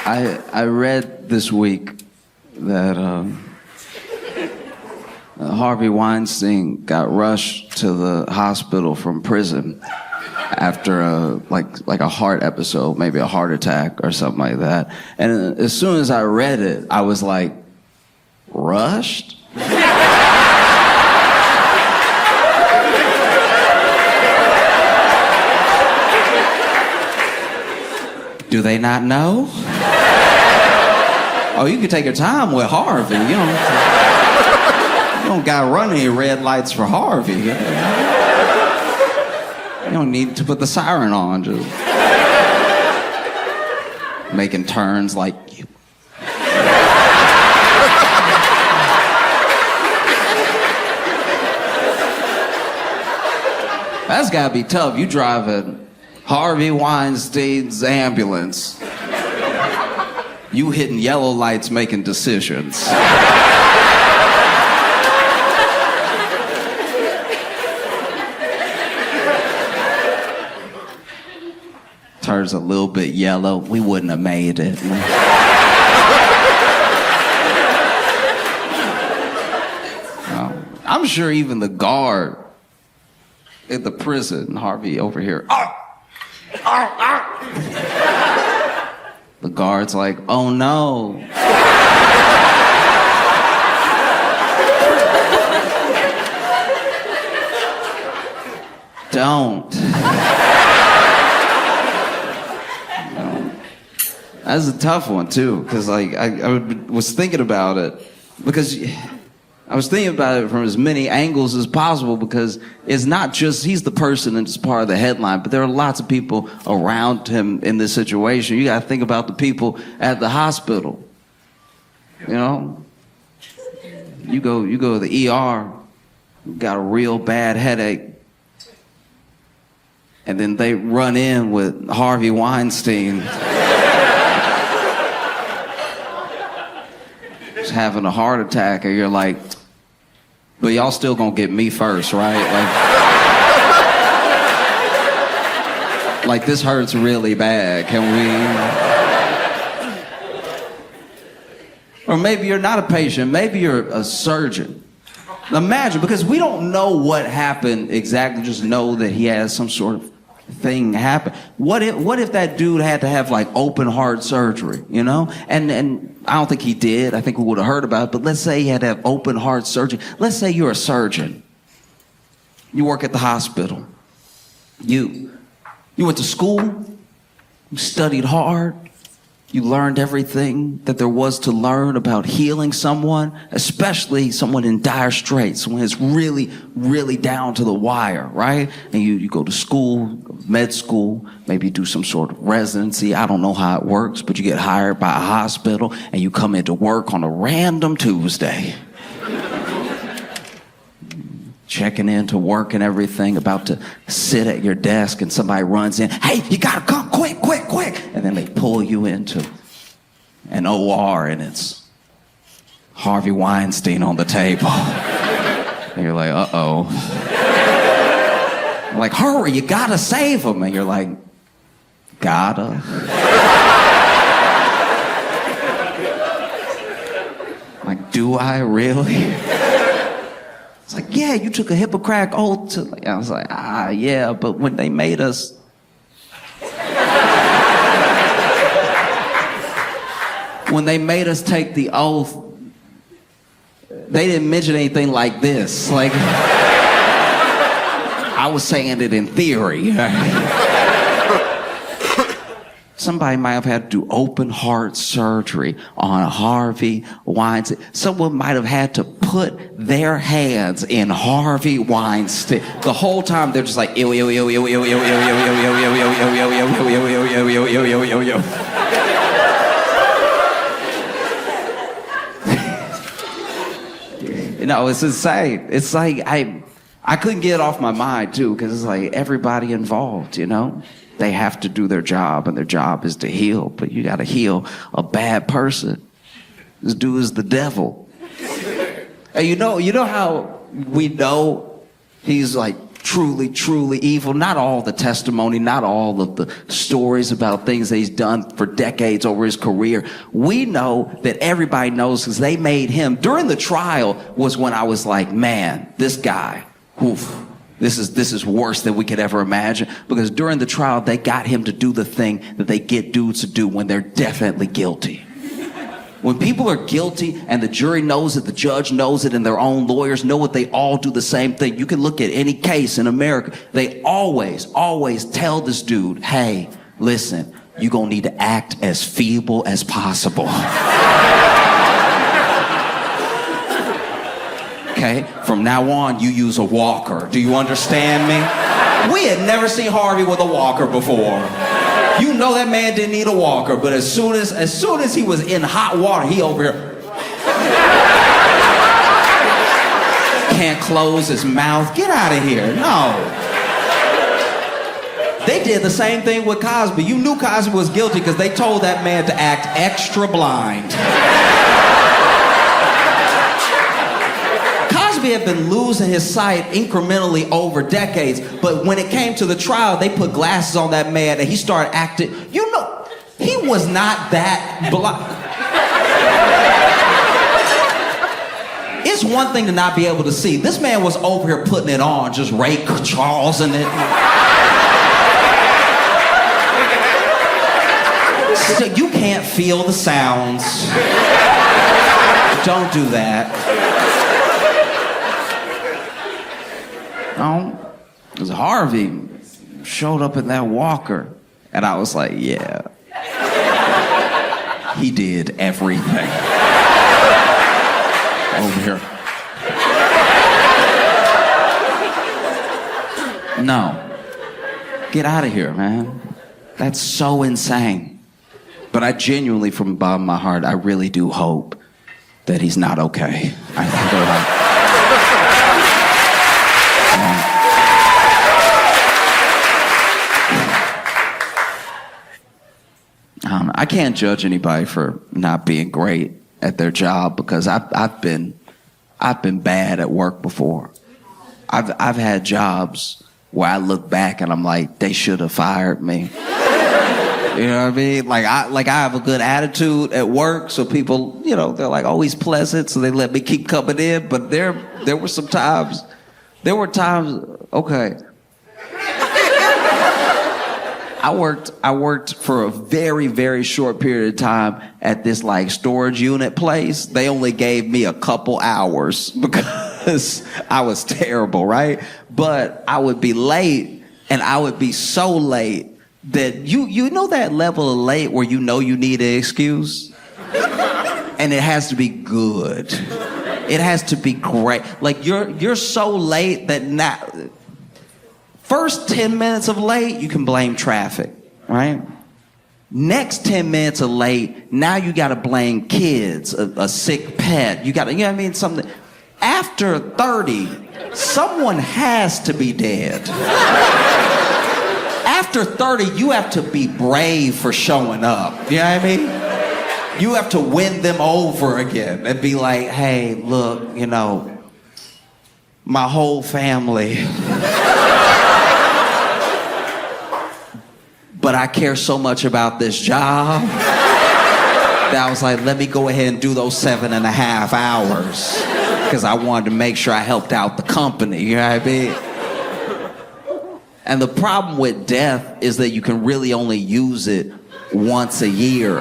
I read this week that Harvey Weinstein got rushed to the hospital from prison after like a heart episode, maybe a heart attack or something like that. And as soon as I read it, I was like, rushed? Do they not know? Oh, you can take your time with Harvey. You don't gotta run any red lights for Harvey. You don't need to put the siren on, just making turns like you. That's gotta be tough. You driving Harvey Weinstein's ambulance. You hitting yellow lights, making decisions. Turns a little bit yellow, we wouldn't have made it. I'm sure even the guard at the prison, Harvey over here, the guard's like, oh no. Don't. That's a tough one too, because like I was thinking about it, because I was thinking about it from as many angles as possible, because it's not just he's the person that's part of the headline, but there are lots of people around him in this situation. You got to think about the people at the hospital. You know, you go to the ER, you got a real bad headache, and then they run in with Harvey Weinstein. Just having a heart attack, and you're like, but y'all still gonna get me first, right? Like this hurts really bad. Can we? Or maybe you're not a patient. Maybe you're a surgeon. Imagine, because we don't know what happened exactly. Just know that he has some sort of thing happen. What if that dude had to have like open heart surgery, you know? And I don't think he did. I think we would have heard about it. But let's say he had to have open heart surgery. Let's say you're a surgeon. You work at the hospital. You went to school. You studied hard. You learned everything that there was to learn about healing someone, especially someone in dire straits, someone who's really, really down to the wire, right? And you go to school, med school, maybe do some sort of residency. I don't know how it works, but you get hired by a hospital and you come into work on a random Tuesday. Checking into work and everything, about to sit at your desk, and somebody runs in, hey, you gotta come, quick. And then they pull you into an OR, and it's Harvey Weinstein on the table. And you're like, uh-oh. I'm like, hurry, you gotta save him. And you're like, gotta? I'm like, do I really? It's like, yeah, you took a Hippocratic oath to... I was like, yeah, but when they made us... When they made us take the oath, they didn't mention anything like this. Like, I was saying it in theory. Somebody might have had to do open heart surgery on Harvey Weinstein. Someone might have had to put their hands in Harvey Weinstein. The whole time they're just like, ew, ew, ew, ew, ew, ew, ew, ew, ew, ew, ew, ew, ew, ew, ew, ew, ew. You know, it's insane. It's like, I couldn't get it off my mind too, because it's like everybody involved, you know? They have to do their job, and their job is to heal, but you gotta heal a bad person. This dude is the devil. And you know how we know he's like truly, truly evil. Not all the testimony, not all of the stories about things that he's done for decades over his career. We know that everybody knows because they made him. During the trial was when I was like, man, this guy, oof, this is worse than we could ever imagine. Because during the trial, they got him to do the thing that they get dudes to do when they're definitely guilty. When people are guilty and the jury knows it, the judge knows it, and their own lawyers know it, they all do the same thing. You can look at any case in America. They always tell this dude, hey, listen, you're going to need to act as feeble as possible. Okay, from now on, you use a walker. Do you understand me? We had never seen Harvey with a walker before. You know that man didn't need a walker, but as soon as he was in hot water, he over here. Can't close his mouth. Get out of here. No. They did the same thing with Cosby. You knew Cosby was guilty because they told that man to act extra blind. Cosby had been losing his sight incrementally over decades, but when it came to the trial, they put glasses on that man and he started acting. You know, he was not that blind. It's one thing to not be able to see. This man was over here putting it on, just Ray Charles and it. So you can't feel the sounds. Don't do that. Because Harvey showed up in that walker, and I was like, yeah. He did everything. Over here. No. Get out of here, man. That's so insane. But I genuinely, from the bottom of my heart, I really do hope that he's not okay. I think they're like... I can't judge anybody for not being great at their job because I've been bad at work before. I've had jobs where I look back and I'm like, they should have fired me. You know what I mean? Like I have a good attitude at work, so people, you know, they're like, oh, he's pleasant, so they let me keep coming in. But there were some times, okay. I worked for a very, very short period of time at this like storage unit place. They only gave me a couple hours because I was terrible, right? But I would be late, and I would be so late that you know that level of late where you know you need an excuse? And it has to be good. It has to be great. Like you're so late that now... First 10 minutes of late, you can blame traffic, right? Next 10 minutes of late, now you got to blame kids, a sick pet. You know what I mean? Something. After 30, someone has to be dead. After 30, you have to be brave for showing up. You know what I mean? You have to win them over again and be like, hey, look, you know, my whole family... But I care so much about this job that I was like, let me go ahead and do those 7.5 hours because I wanted to make sure I helped out the company, you know what I mean? And the problem with death is that you can really only use it once a year.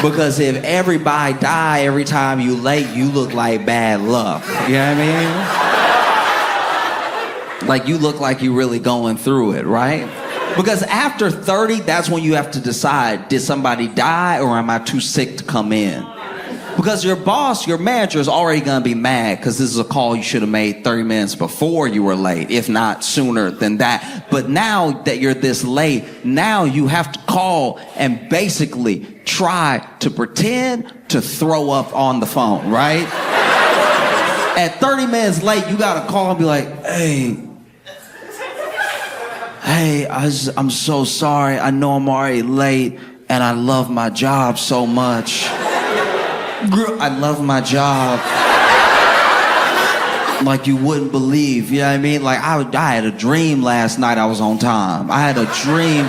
Because if everybody die every time you late, you look like bad luck, you know what I mean? Like you look like you're really going through it, right? Because after 30, that's when you have to decide, did somebody die or am I too sick to come in? Because your boss, your manager is already going to be mad because this is a call you should have made 30 minutes before you were late, if not sooner than that. But now that you're this late, now you have to call and basically try to pretend to throw up on the phone, right? At 30 minutes late, you got to call and be like, Hey, I'm so sorry. I know I'm already late, and I love my job so much. I love my job. like you wouldn't believe, you know what I mean? Like I had a dream last night I was on time. I had a dream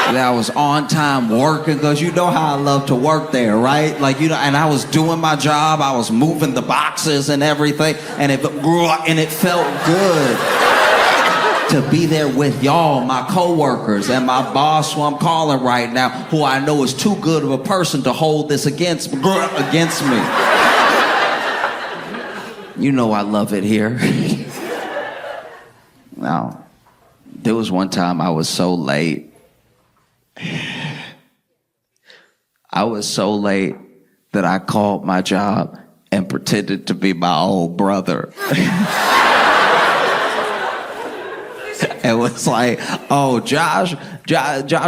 that I was on time working, because you know how I love to work there, right? Like, you know, and I was doing my job, I was moving the boxes and everything, and it felt good to be there with y'all, my coworkers, and my boss, who I'm calling right now, who I know is too good of a person to hold this against me. You know I love it here. Now, there was one time I was so late. I was so late that I called my job and pretended to be my old brother. It was like, oh, Josh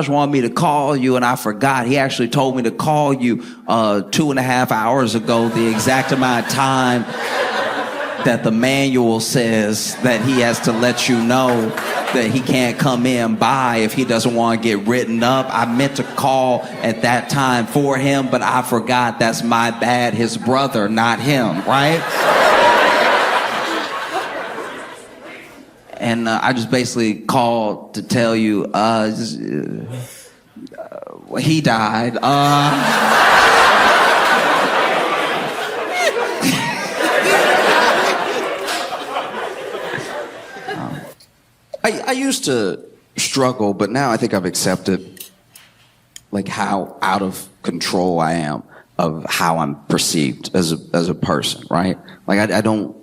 wanted me to call you, and I forgot. He actually told me to call you 2.5 hours ago, the exact amount of time that the manual says that he has to let you know that he can't come in by if he doesn't want to get written up. I meant to call at that time for him, but I forgot. That's my bad. His brother, not him, right? And I just basically called to tell you, he died. I used to struggle, but now I think I've accepted like how out of control I am of how I'm perceived as a person, right? Like I don't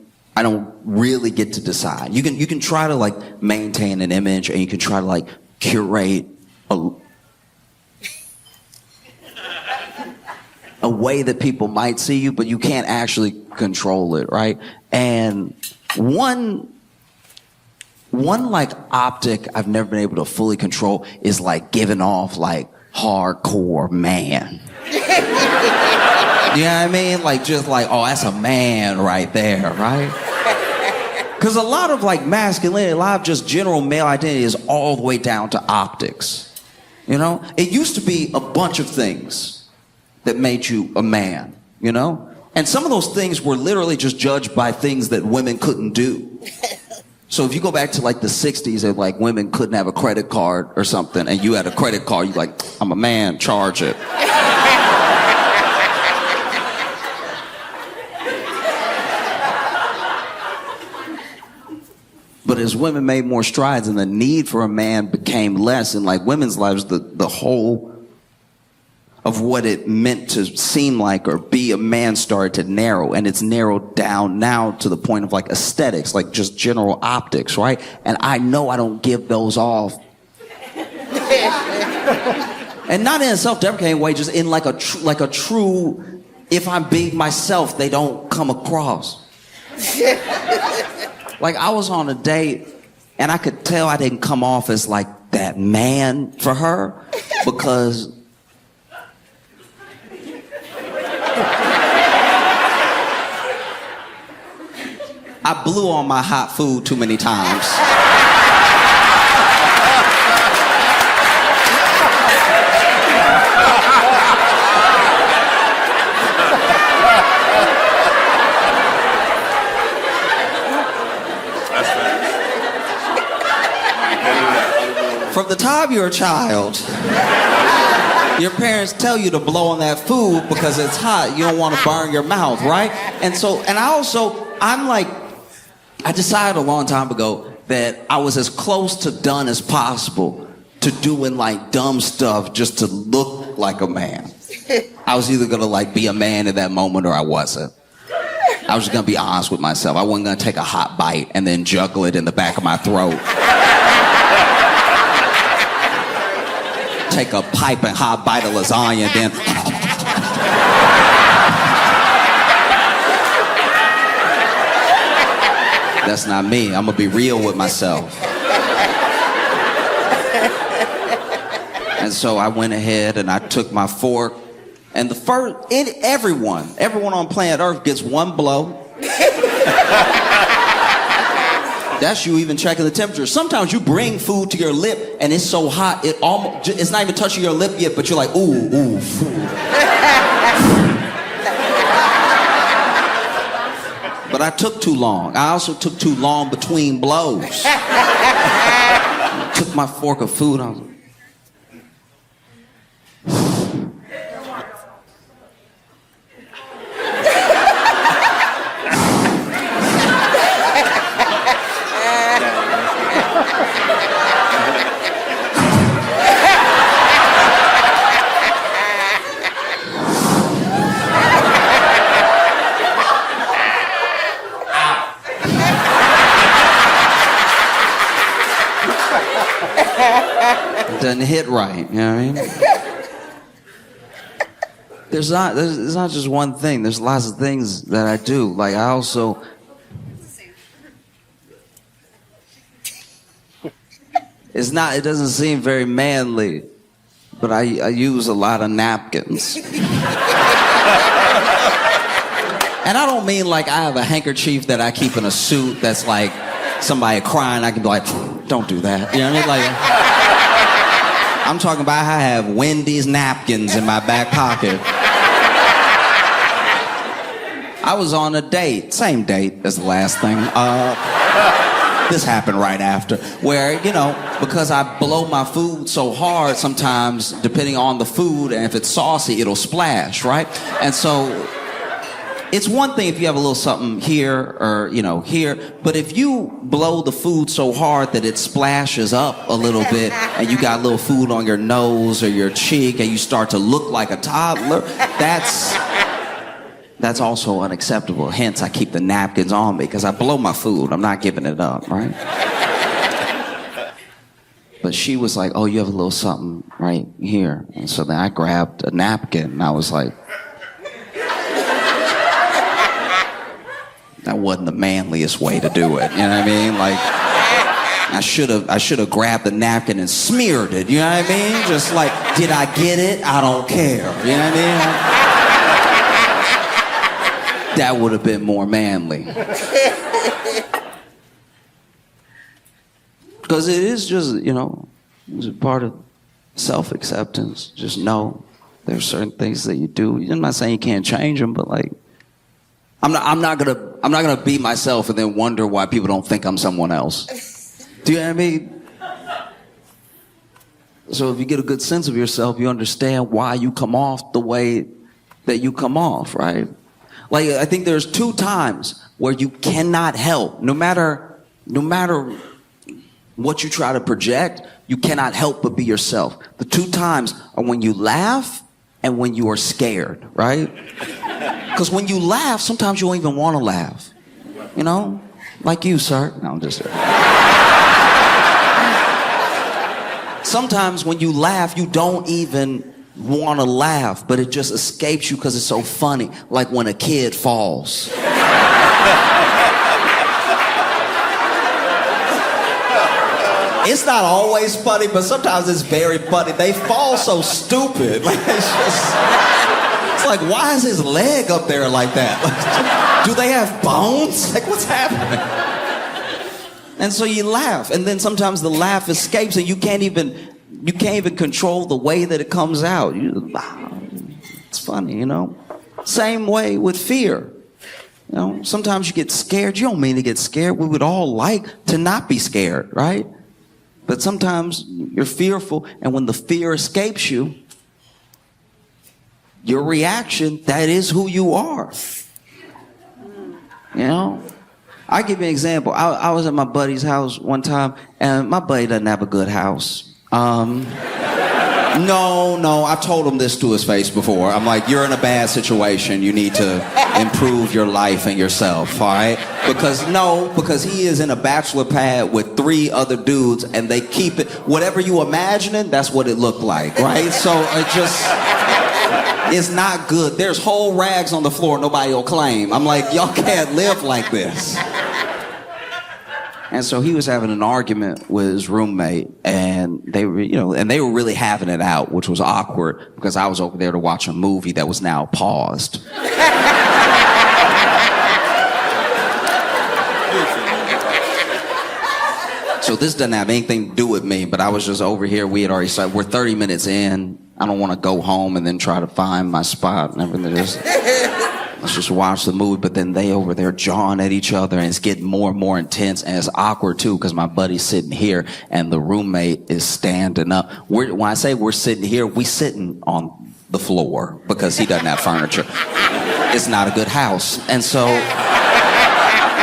really get to decide. You can try to like maintain an image, and you can try to like curate a way that people might see you, but you can't actually control it, right? And one like optic I've never been able to fully control is like giving off like hardcore man. You know what I mean? Like just like, oh, that's a man right there, right? Because a lot of like masculinity, a lot of just general male identity is all the way down to optics. You know? It used to be a bunch of things that made you a man, you know? And some of those things were literally just judged by things that women couldn't do. So if you go back to like the 60s and like women couldn't have a credit card or something, and you had a credit card, you're like, I'm a man, charge it. But as women made more strides and the need for a man became less in like women's lives, the whole of what it meant to seem like or be a man started to narrow, and it's narrowed down now to the point of like aesthetics, like just general optics, right? And I know I don't give those off. And not in a self-deprecating way, just in like a true, if I'm being myself, they don't come across. Like I was on a date and I could tell I didn't come off as like that man for her because I blew on my hot food too many times. From the time you're a child, your parents tell you to blow on that food because it's hot. You don't want to burn your mouth, right? And I decided a long time ago that I was as close to done as possible to doing like dumb stuff just to look like a man. I was either gonna like be a man in that moment or I wasn't. I was just gonna be honest with myself. I wasn't gonna take a hot bite and then juggle it in the back of my throat. Take a pipe and hot bite of lasagna and then that's not me. I'm gonna be real with myself. And so I went ahead and I took my fork, and everyone on planet Earth gets one blow. That's you even checking the temperature. Sometimes you bring food to your lip and it's so hot it's not even touching your lip yet, but you're like, ooh, food. But but I took too long. I also took too long between blows. Took my fork of food. I was like, doesn't hit right, you know what I mean? There's not just one thing. There's lots of things that I do. Like I also, it doesn't seem very manly, but I use a lot of napkins. And I don't mean like I have a handkerchief that I keep in a suit that's like somebody crying, I can be like, don't do that. You know what I mean? Like, I'm talking about how I have Wendy's napkins in my back pocket. I was on a date, same date as the last thing. This happened right after, where, you know, because I blow my food so hard sometimes, depending on the food, and if it's saucy, it'll splash, right? And so, it's one thing if you have a little something here or, you know, here, but if you blow the food so hard that it splashes up a little bit and you got a little food on your nose or your cheek and you start to look like a toddler, that's also unacceptable. Hence, I keep the napkins on me because I blow my food. I'm not giving it up, right? But she was like, oh, you have a little something right here. And so then I grabbed a napkin and I was like, that wasn't the manliest way to do it. You know what I mean? Like, I should have grabbed the napkin and smeared it. You know what I mean? Just like, did I get it? I don't care. You know what I mean? That would have been more manly. Because it is just, you know, it's a part of self-acceptance. Just know there's certain things that you do. I'm not saying you can't change them, but like, I'm not gonna be myself and then wonder why people don't think I'm someone else. Do you know what I mean? So if you get a good sense of yourself, you understand why you come off the way that you come off, right? Like I think there's 2 times where you cannot help, no matter what you try to project, you cannot help but be yourself. The 2 times are when you laugh and when you are scared, right? Because when you laugh, sometimes you don't even want to laugh. You know? Like you, sir. No, I'm just... Sometimes when you laugh, you don't even want to laugh, but it just escapes you because it's so funny. Like when a kid falls. It's not always funny, but sometimes it's very funny. They fall so stupid. Like it's like, why is his leg up there like that? Like, do they have bones? Like, what's happening? And so you laugh, and then sometimes the laugh escapes, and you can't even control the way that it comes out. It's funny, you know. Same way with fear. You know, sometimes you get scared. You don't mean to get scared. We would all like to not be scared, right? But sometimes you're fearful, and when the fear escapes you, your reaction, that is who you are. You know? I'll give you an example. I was at my buddy's house one time, and my buddy doesn't have a good house. No, I told him this to his face before. I'm like, you're in a bad situation. You need to improve your life and yourself, all right? Because he is in a bachelor pad with 3 other dudes, and they keep it, whatever you imagining, that's what it looked like, right? So it's not good. There's whole rags on the floor nobody will claim. I'm like, y'all can't live like this. And so he was having an argument with his roommate, and they were really having it out, which was awkward because I was over there to watch a movie that was now paused. So this doesn't have anything to do with me, but I was just over here. We had already started. We're 30 minutes in. I don't want to go home and then try to find my spot and everything. let's just watch the movie. But then they over there jawing at each other, and it's getting more and more intense, and it's awkward too because my buddy's sitting here and the roommate is standing up. When I say we're sitting here, we sitting on the floor because he doesn't have furniture. It's not a good house. And so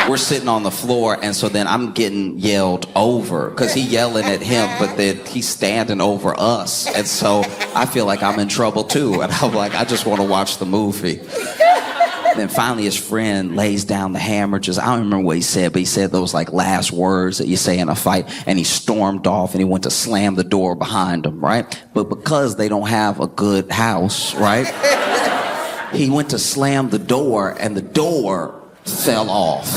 we're sitting on the floor, and so then I'm getting yelled over because he's yelling at him, but then he's standing over us. And so I feel like I'm in trouble too. And I'm like, I just want to watch the movie. Then finally his friend lays down the hammer. I don't remember what he said, but he said those like last words that you say in a fight, and he stormed off and he went to slam the door behind him, right? But because they don't have a good house, right? He went to slam the door, and the door fell off.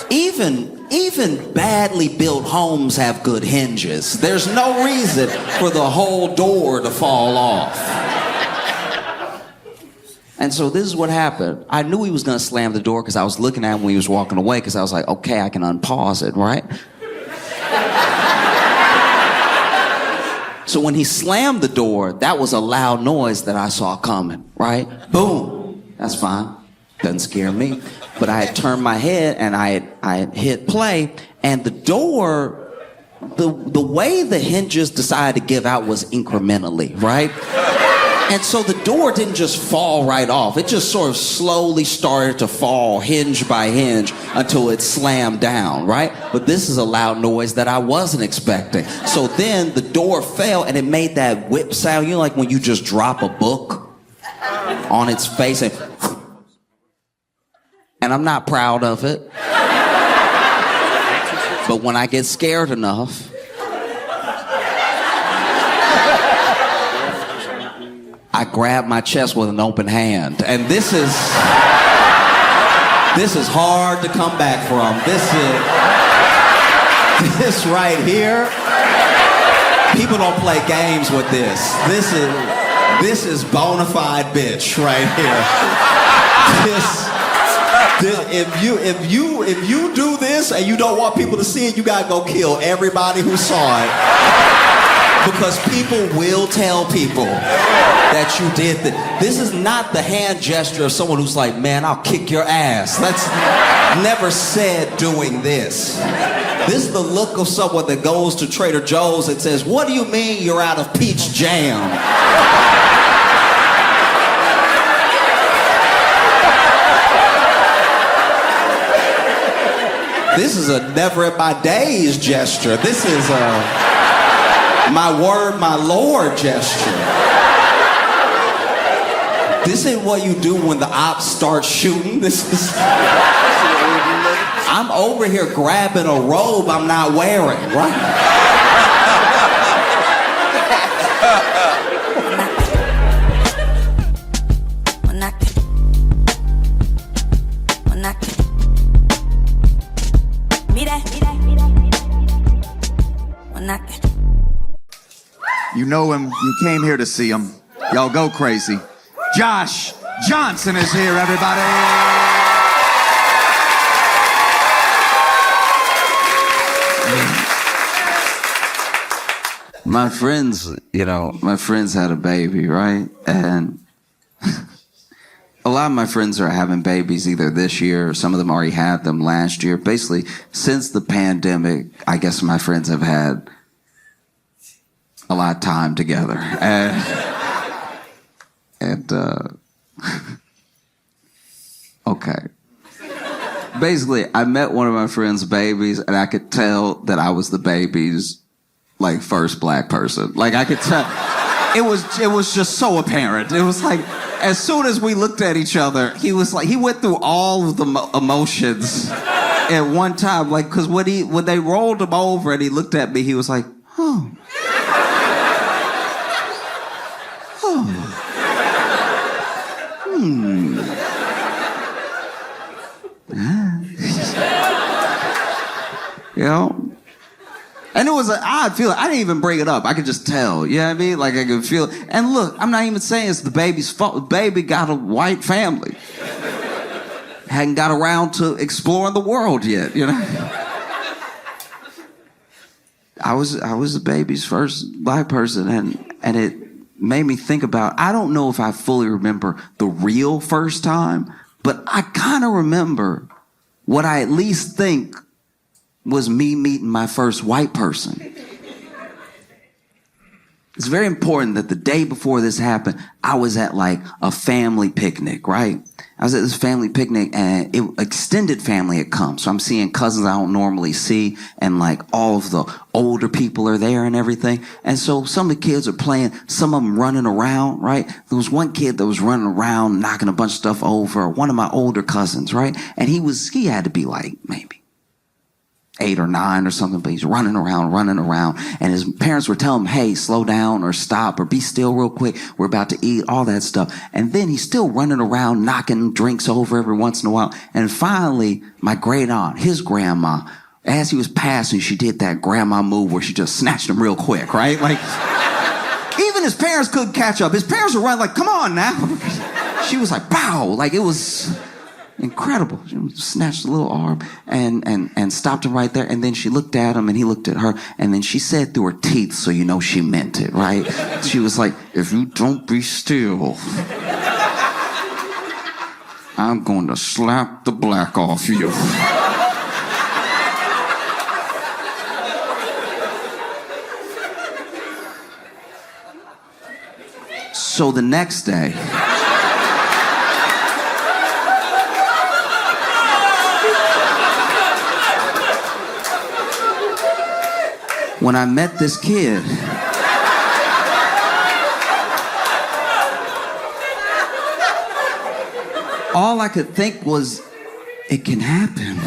Even badly built homes have good hinges. There's no reason for the whole door to fall off. And so this is what happened. I knew he was going to slam the door because I was looking at him when he was walking away, because I was like, okay, I can unpause it, right? So when he slammed the door, that was a loud noise that I saw coming, right? Boom. That's fine. Doesn't scare me. But I had turned my head and I had hit play, and the door, the way the hinges decided to give out was incrementally, right? And so the door didn't just fall right off. It just sort of slowly started to fall hinge by hinge until it slammed down, right? But this is a loud noise that I wasn't expecting. So then the door fell and it made that whip sound, you know, like when you just drop a book on its face, and I'm not proud of it. But when I get scared enough, I grab my chest with an open hand. And this is hard to come back from. This right here, people don't play games with this. This is bona fide bitch right here. If you do this and you don't want people to see it, you gotta go kill everybody who saw it. Because people will tell people that you did that. This is not the hand gesture of someone who's like, man, I'll kick your ass. That's never said doing this. This is the look of someone that goes to Trader Joe's and says, what do you mean you're out of peach jam? This is a never in my days gesture. This is a my word, my Lord gesture. This ain't what you do when the ops start shooting. This is... I'm over here grabbing a robe I'm not wearing, right? You know him, you came here to see him. Y'all go crazy. Josh Johnson is here, everybody. My friends had a baby, right? And a lot of my friends are having babies either this year or some of them already had them last year. Basically, since the pandemic, I guess my friends have had a lot of time together. Okay. Basically, I met one of my friend's babies, and I could tell that I was the baby's, like, first black person. Like, I could tell. It was just so apparent. It was like, as soon as we looked at each other, he was like, he went through all of the emotions at one time. Like, because when they rolled him over and he looked at me, he was like, oh. You know? And it was an odd feeling. I didn't even bring it up. I could just tell. You know what I mean? Like, I could feel it. And look, I'm not even saying it's the baby's fault. The baby got a white family. Hadn't got around to exploring the world yet, you know? I was the baby's first black person, and it made me think about, I don't know if I fully remember the real first time, but I kind of remember what I at least think was me meeting my first white person. It's very important that the day before this happened, I was at like a family picnic, right? I was at this family picnic and extended family had come. So I'm seeing cousins I don't normally see, and like all of the older people are there and everything. And so some of the kids are playing, some of them running around, right? There was one kid that was running around, knocking a bunch of stuff over, one of my older cousins, right? And he had to be like maybe 8 or 9 or something, but he's running around, and his parents were telling him, hey, slow down or stop or be still real quick. We're about to eat, all that stuff. And then he's still running around, knocking drinks over every once in a while. And finally, my great aunt, his grandma, as he was passing, she did that grandma move where she just snatched him real quick, right? Like, even his parents couldn't catch up. His parents were running like, come on now. She was like, pow, like it was incredible. She snatched the little arm and stopped him right there. And then she looked at him and he looked at her. And then she said through her teeth, so you know she meant it, right? She was like, if you don't be still, I'm going to slap the black off you. So the next day, when I met this kid, all I could think was, it can happen.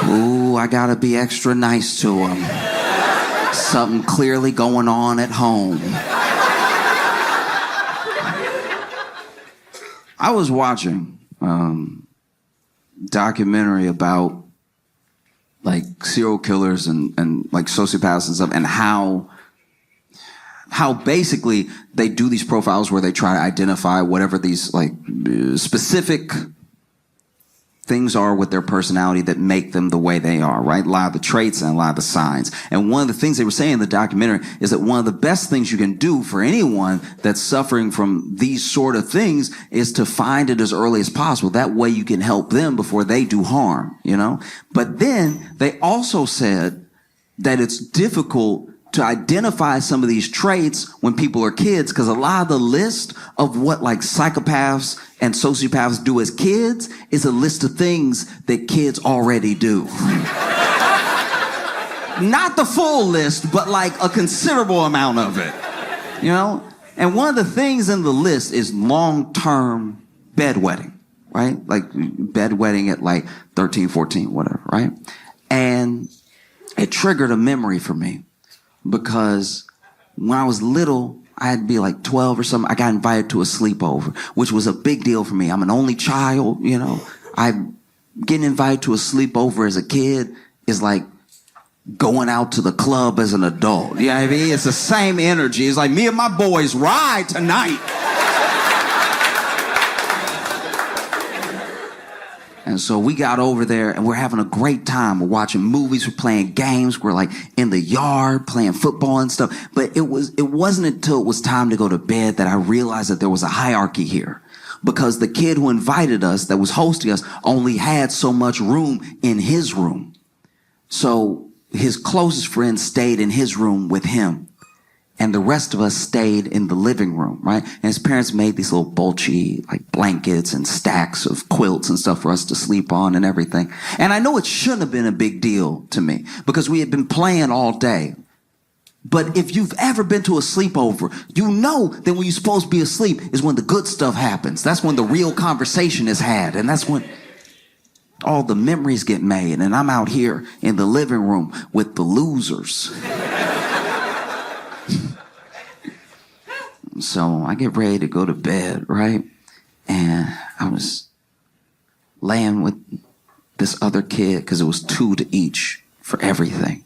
Ooh, I gotta be extra nice to him. Something clearly going on at home. I was watching documentary about like serial killers and like sociopaths and stuff, and how basically they do these profiles where they try to identify whatever these like specific things are with their personality that make them the way they are, right? A lot of the traits and a lot of the signs. And one of the things they were saying in the documentary is that one of the best things you can do for anyone that's suffering from these sort of things is to find it as early as possible. That way you can help them before they do harm, you know? But then they also said that it's difficult to identify some of these traits when people are kids, because a lot of the list of what like psychopaths and sociopaths do as kids is a list of things that kids already do. Not the full list, but like a considerable amount of it, you know? And one of the things in the list is long-term bedwetting, right? Like bedwetting at like 13, 14, whatever, right? And it triggered a memory for me. Because when I was little, I had to be like 12 or something. I got invited to a sleepover, which was a big deal for me. I'm an only child, you know. Getting invited to a sleepover as a kid is like going out to the club as an adult. You know what I mean? It's the same energy. It's like me and my boys ride tonight. And so we got over there and we're having a great time. We're watching movies, we're playing games, we're like in the yard playing football and stuff. But it wasn't until it was time to go to bed that I realized that there was a hierarchy here. Because the kid who invited us, that was hosting us, only had so much room in his room. So his closest friends stayed in his room with him. And the rest of us stayed in the living room, right? And his parents made these little bulgy, like blankets and stacks of quilts and stuff for us to sleep on and everything. And I know it shouldn't have been a big deal to me because we had been playing all day. But if you've ever been to a sleepover, you know that when you're supposed to be asleep is when the good stuff happens. That's when the real conversation is had. And that's when all the memories get made. And I'm out here in the living room with the losers. So I get ready to go to bed, right? And I was laying with this other kid because it was 2 to each for everything.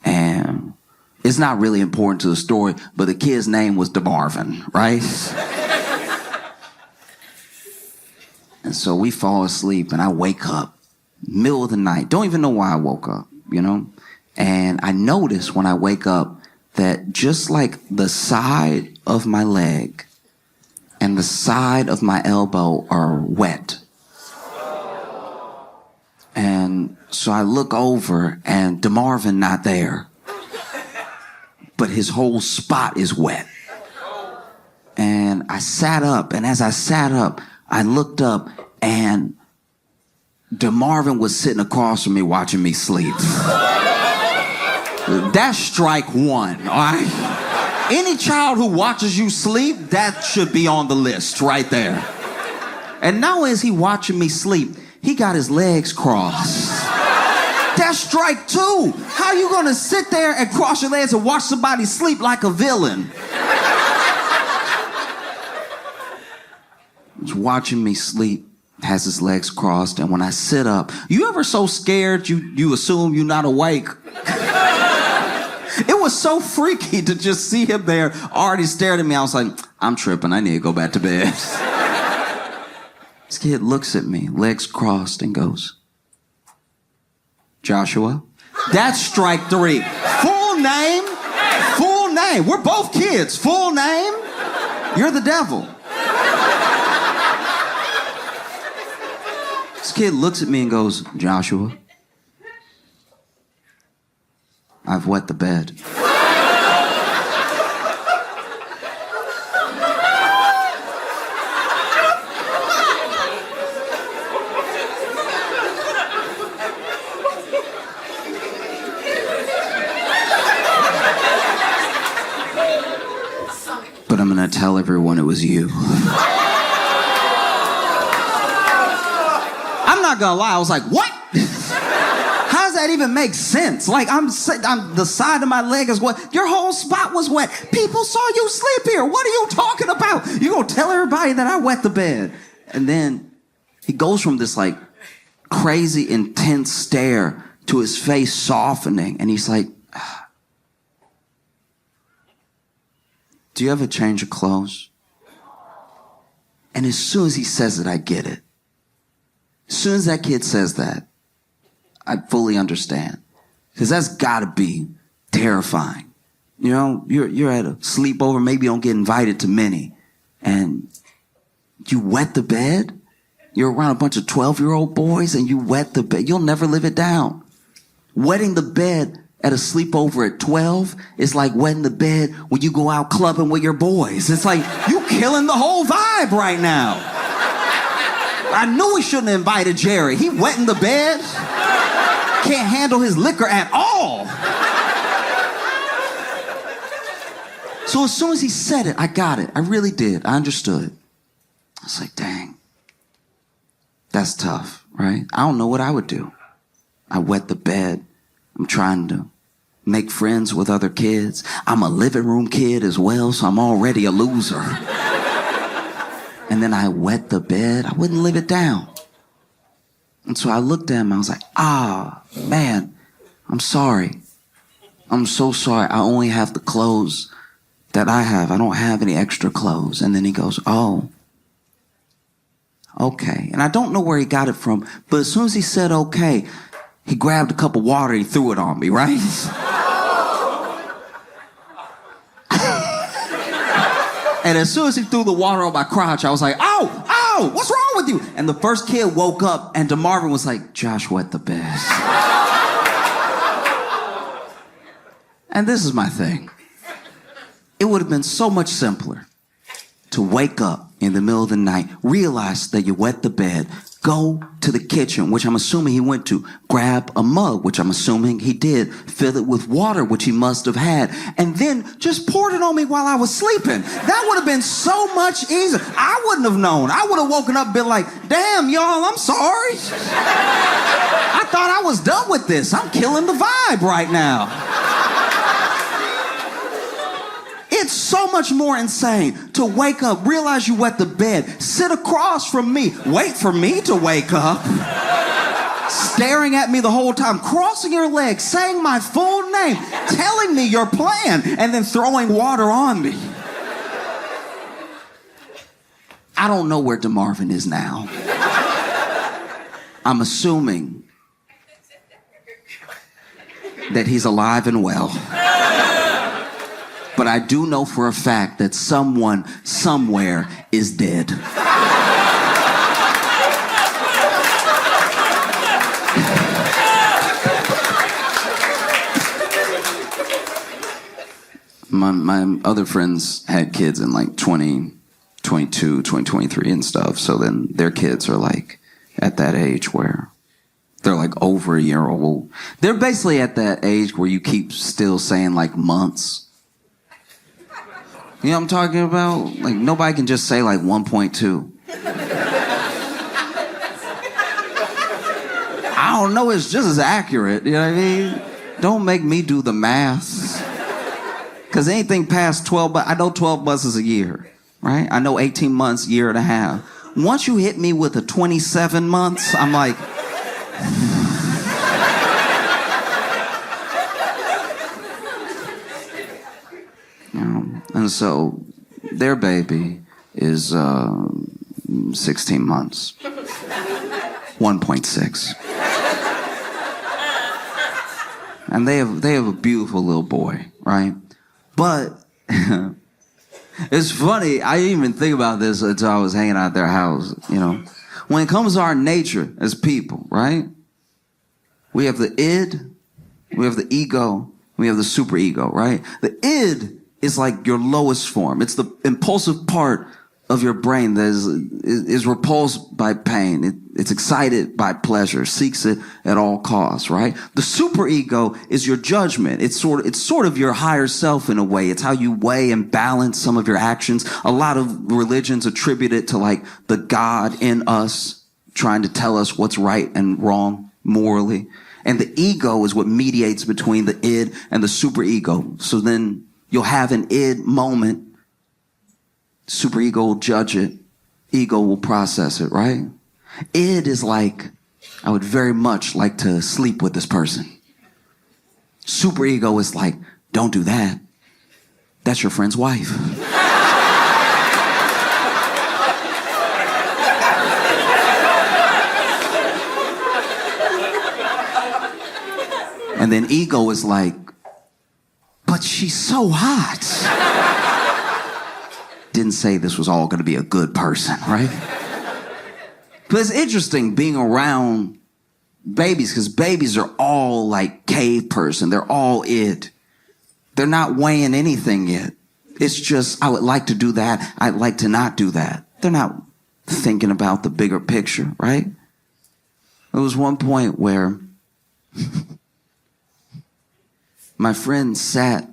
And it's not really important to the story, but the kid's name was DeMarvin, right? And so we fall asleep, and I wake up, middle of the night. Don't even know why I woke up, you know? And I notice when I wake up that just like the side of my leg and the side of my elbow are wet. And so I look over, and DeMarvin not there, but his whole spot is wet. And I sat up, and as I sat up, I looked up, and DeMarvin was sitting across from me watching me sleep. That's strike one, all right? Any child who watches you sleep, that should be on the list right there. And not only is he watching me sleep, he got his legs crossed. That's strike two. How you gonna sit there and cross your legs and watch somebody sleep like a villain? He's watching me sleep, has his legs crossed, and when I sit up, you ever so scared you assume you're not awake? It was so freaky to just see him there already staring at me. I was like, I'm tripping, I need to go back to bed. This kid looks at me, legs crossed, and goes, Joshua? That's strike three. Full name? Full name. We're both kids. Full name? You're the devil. This kid looks at me and goes, Joshua, I've wet the bed. But I'm gonna tell everyone it was you. I'm not gonna lie, I was like, what? How does that even make sense? Like, I'm the side of my leg is wet. Your whole spot was wet. People saw you sleep here. What are you talking about? You gonna tell everybody that I wet the bed? And then he goes from this like crazy intense stare to his face softening, and he's like, do you ever change your clothes? And as soon as he says it, I get it. As soon as that kid says that, I fully understand. Because that's gotta be terrifying. You know, you're at a sleepover, maybe you don't get invited to many, and you wet the bed? You're around a bunch of 12-year-old boys and you wet the bed. You'll never live it down. Wetting the bed at a sleepover at 12 is like wetting the bed when you go out clubbing with your boys. It's like, you killing the whole vibe right now. I knew we shouldn't have invited Jerry. He wetting the bed. Can't handle his liquor at all. So as soon as he said it, I got it. I really did. I understood. I was like, dang, that's tough, right? I don't know what I would do. I wet the bed. I'm trying to make friends with other kids. I'm a living room kid as well, so I'm already a loser. And then I wet the bed. I wouldn't live it down. And so I looked at him. I was like, man, I'm sorry. I'm so sorry. I only have the clothes that I have. I don't have any extra clothes. And then he goes, oh, okay. And I don't know where he got it from, but as soon as he said okay, he grabbed a cup of water and he threw it on me, right? And as soon as he threw the water on my crotch, I was like, ow, what's wrong with you? And the first kid woke up and DeMarvin was like, Josh wet the bed. And this is my thing. It would have been so much simpler to wake up in the middle of the night, realize that you wet the bed, go to the kitchen, which I'm assuming he went to, grab a mug, which I'm assuming he did, fill it with water, which he must have had, and then just poured it on me while I was sleeping. That would have been so much easier. I wouldn't have known. I would have woken up and been like, damn, y'all, I'm sorry. I thought I was done with this. I'm killing the vibe right now. It's so much more insane to wake up, realize you wet the bed, sit across from me, wait for me to wake up, staring at me the whole time, crossing your legs, saying my full name, telling me your plan, and then throwing water on me. I don't know where DeMarvin is now. I'm assuming that he's alive and well. But I do know for a fact that someone somewhere is dead. My other friends had kids in like 2022, 2023 and stuff. So then their kids are like at that age where they're like over a year old. They're basically at that age where you keep still saying like months. You know what I'm talking about? Like nobody can just say like 1.2. I don't know, it's just as accurate, you know what I mean? Don't make me do the math. Because anything past 12, but I know 12 months is a year, right? I know 18 months, year and a half. Once you hit me with a 27 months, I'm like, and so their baby is 16 months, 1.6. And they have a beautiful little boy, right? But it's funny, I didn't even think about this until I was hanging out at their house, you know. When it comes to our nature as people, right? We have the id, we have the ego, we have the superego, right? The id is like your lowest form. It's the impulsive part of your brain that is repulsed by pain. It's excited by pleasure, seeks it at all costs, right? The superego is your judgment. It's sort of your higher self in a way. It's how you weigh and balance some of your actions. A lot of religions attribute it to like the God in us trying to tell us what's right and wrong morally. And the ego is what mediates between the id and the superego. So then you'll have an id moment. Superego will judge it. Ego will process it, right? Id is like, I would very much like to sleep with this person. Superego is like, don't do that. That's your friend's wife. And then ego is like, but she's so hot. Didn't say this was all going to be a good person, right? But it's interesting being around babies because babies are all like cave person. They're all id. They're not weighing anything yet. It's just, I would like to do that. I'd like to not do that. They're not thinking about the bigger picture, right? There was one point where my friend sat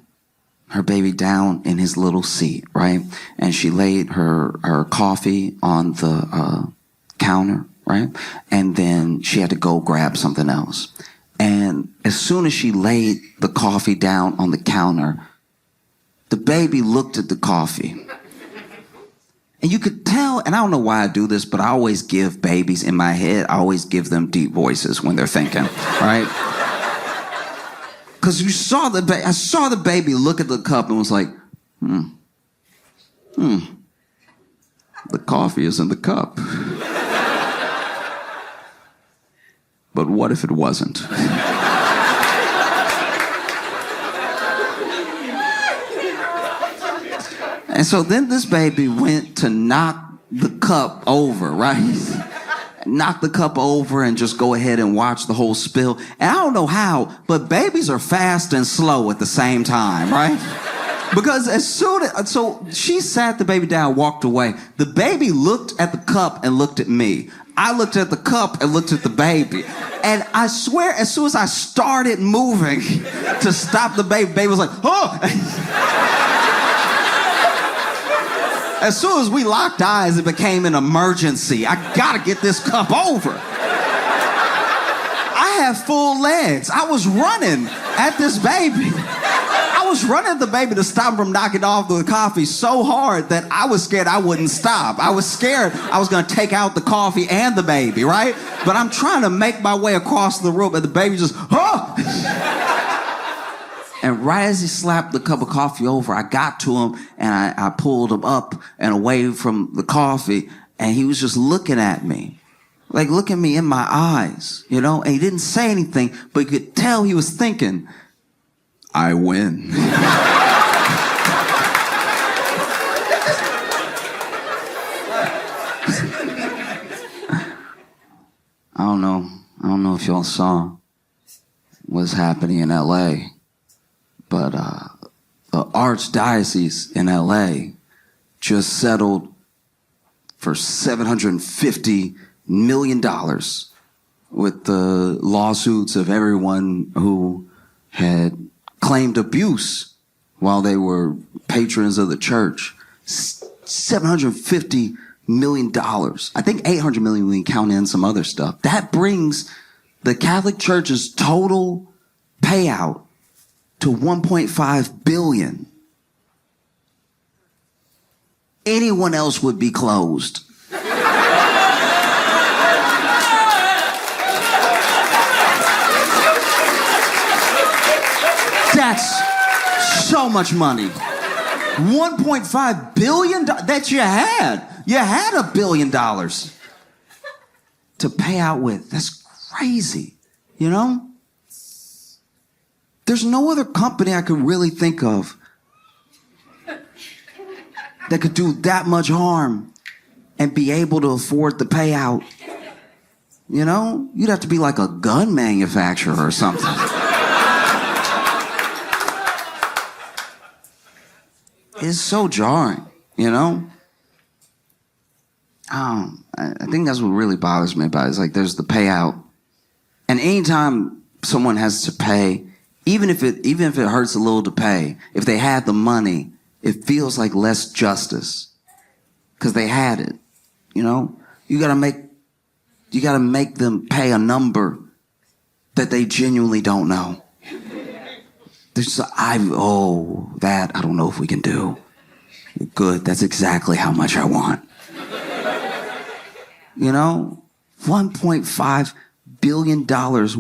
her baby down in his little seat, right? And she laid her coffee on the counter, right? And then she had to go grab something else. And as soon as she laid the coffee down on the counter, the baby looked at the coffee. And you could tell, and I don't know why I do this, but I always give babies in my head, I always give them deep voices when they're thinking, right? Because I saw the baby look at the cup and was like, the coffee is in the cup. But what if it wasn't? And so then this baby went to knock the cup over, right? Knock the cup over and just go ahead and watch the whole spill. And I don't know how, but babies are fast and slow at the same time, right? Because so she sat the baby down, walked away. The baby looked at the cup and looked at me. I looked at the cup and looked at the baby. And I swear, as soon as I started moving to stop the baby was like, oh! As soon as we locked eyes, it became an emergency. I gotta get this cup over. I have full legs. I was running at this baby. I was running at the baby to stop him from knocking off the coffee so hard that I was scared I wouldn't stop. I was scared I was gonna take out the coffee and the baby, right? But I'm trying to make my way across the room and the baby just, oh! And right as he slapped the cup of coffee over, I got to him and I pulled him up and away from the coffee and he was just looking at me, Like, look at me in my eyes, you know? And he didn't say anything, but you could tell he was thinking, I win. I don't know if y'all saw what's happening in LA, but the Archdiocese in LA just settled for $750 million with the lawsuits of everyone who had claimed abuse while they were patrons of the church. $750 million. I think 800 million when you count in some other stuff. That brings the Catholic Church's total payout to 1.5 billion. Anyone else would be closed. That's so much money. 1.5 billion that you had. You had $1 billion to pay out with. That's crazy, you know? There's no other company I could really think of that could do that much harm and be able to afford the payout. You know? You'd have to be like a gun manufacturer or something. It's so jarring, you know? I think that's what really bothers me about it. It's like there's the payout. And anytime someone has to pay, even if it hurts a little to pay, if they had the money, it feels like less justice. Because they had it. You know? You gotta make them pay a number that they genuinely don't know. I don't know if we can do. Good, that's exactly how much I want. You know, $1.5 billion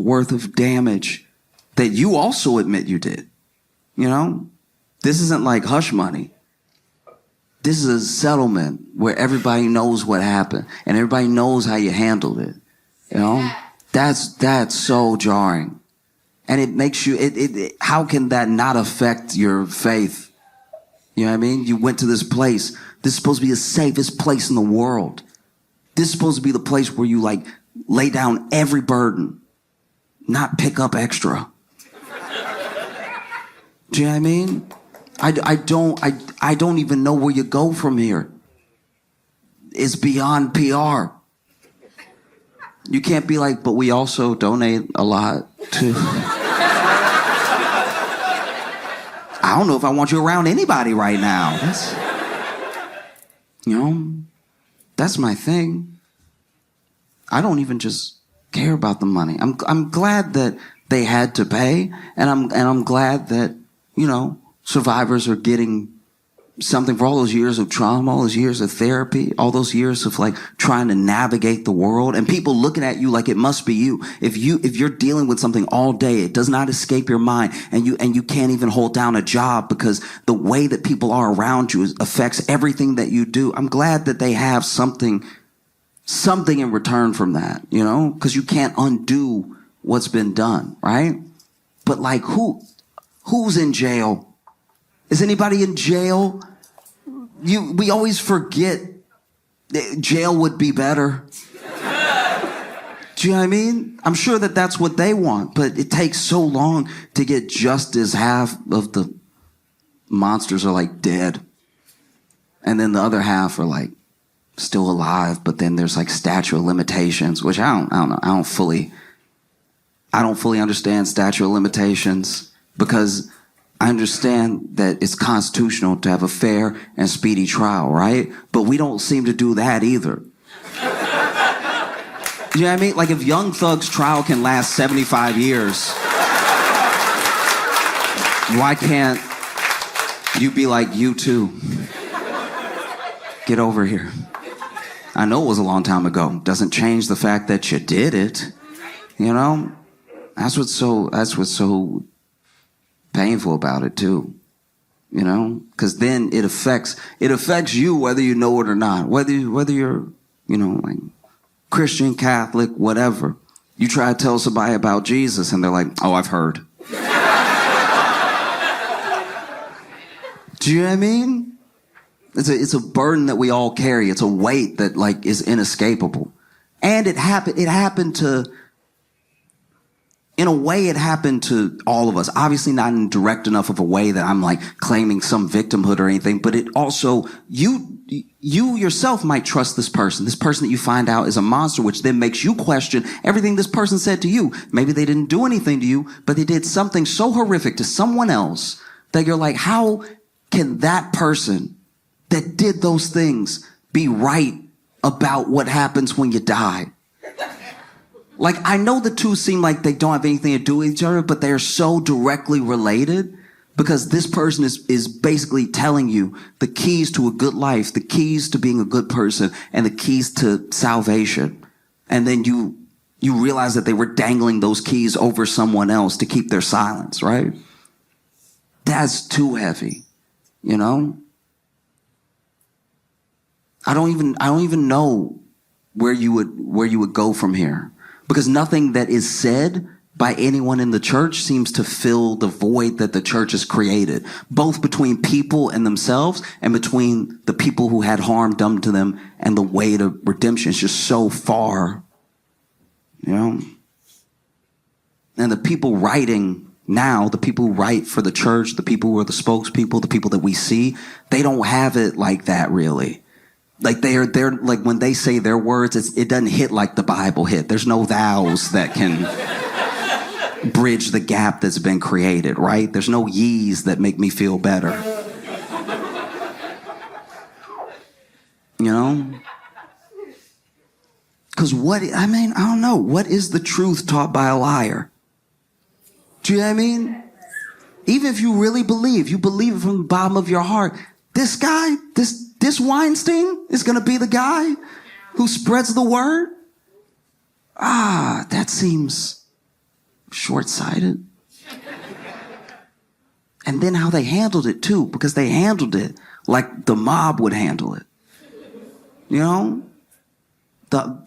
worth of damage that you also admit you did. You know, this isn't like hush money. This is a settlement where everybody knows what happened and everybody knows how you handled it. You know, that's so jarring. And it makes you, how can that not affect your faith? You know what I mean? You went to this place. This is supposed to be the safest place in the world. This is supposed to be the place where you like lay down every burden, not pick up extra. Do you know what I mean? I don't even know where you go from here. It's beyond PR. You can't be like, but we also donate a lot to. I don't know if I want you around anybody right now. That's my thing. I don't even just care about the money. I'm glad that they had to pay, and I'm glad that, you know, survivors are getting something for all those years of trauma, all those years of therapy, all those years of like trying to navigate the world and people looking at you like it must be you. If you're dealing with something all day, it does not escape your mind, and you can't even hold down a job because the way that people are around you affects everything that you do. I'm glad that they have something in return from that, you know, because you can't undo what's been done, right? But like who's in jail? Is anybody in jail? We always forget that jail would be better. Do you know what I mean? I'm sure that that's what they want, but it takes so long to get justice. Half of the monsters are like dead. And then the other half are like still alive, but then there's like statute of limitations, which I don't know. I don't fully understand statute of limitations because I understand that it's constitutional to have a fair and speedy trial, right? But we don't seem to do that either. You know what I mean? Like if Young Thug's trial can last 75 years, why can't you be like, you too? Get over here. I know it was a long time ago. Doesn't change the fact that you did it. You know? That's what's so painful about it too, you know, because then it affects you whether you know it or not, whether you're, you know, like Christian, Catholic, whatever. You try to tell somebody about Jesus and they're like, oh, I've heard. Do you know what I mean? It's a burden that we all carry. It's a weight that like is inescapable. And it happened to, in a way it happened to all of us. Obviously not in direct enough of a way that I'm like claiming some victimhood or anything, but it also, you yourself might trust this person that you find out is a monster, which then makes you question everything this person said to you. Maybe they didn't do anything to you, but they did something so horrific to someone else that you're like, how can that person that did those things be right about what happens when you die? Like, I know the two seem like they don't have anything to do with each other, but they are so directly related because this person is basically telling you the keys to a good life, the keys to being a good person, and the keys to salvation. And then you realize that they were dangling those keys over someone else to keep their silence, right? That's too heavy, you know? I don't even know where you would go from here, because nothing that is said by anyone in the church seems to fill the void that the church has created, both between people and themselves and between the people who had harm done to them and the way to redemption. It's just so far, you know? And the people writing now, the people who write for the church, the people who are the spokespeople, the people that we see, they don't have it like that really. Like they're like when they say their words, it doesn't hit like the Bible hit. There's no thous that can bridge the gap that's been created, right? There's no ye's that make me feel better. You know? Because I don't know. What is the truth taught by a liar? Do you know what I mean? Even if you really believe, you believe it from the bottom of your heart, this guy, this Weinstein is going to be the guy who spreads the word? That seems short-sighted. And then how they handled it too, because they handled it like the mob would handle it. You know?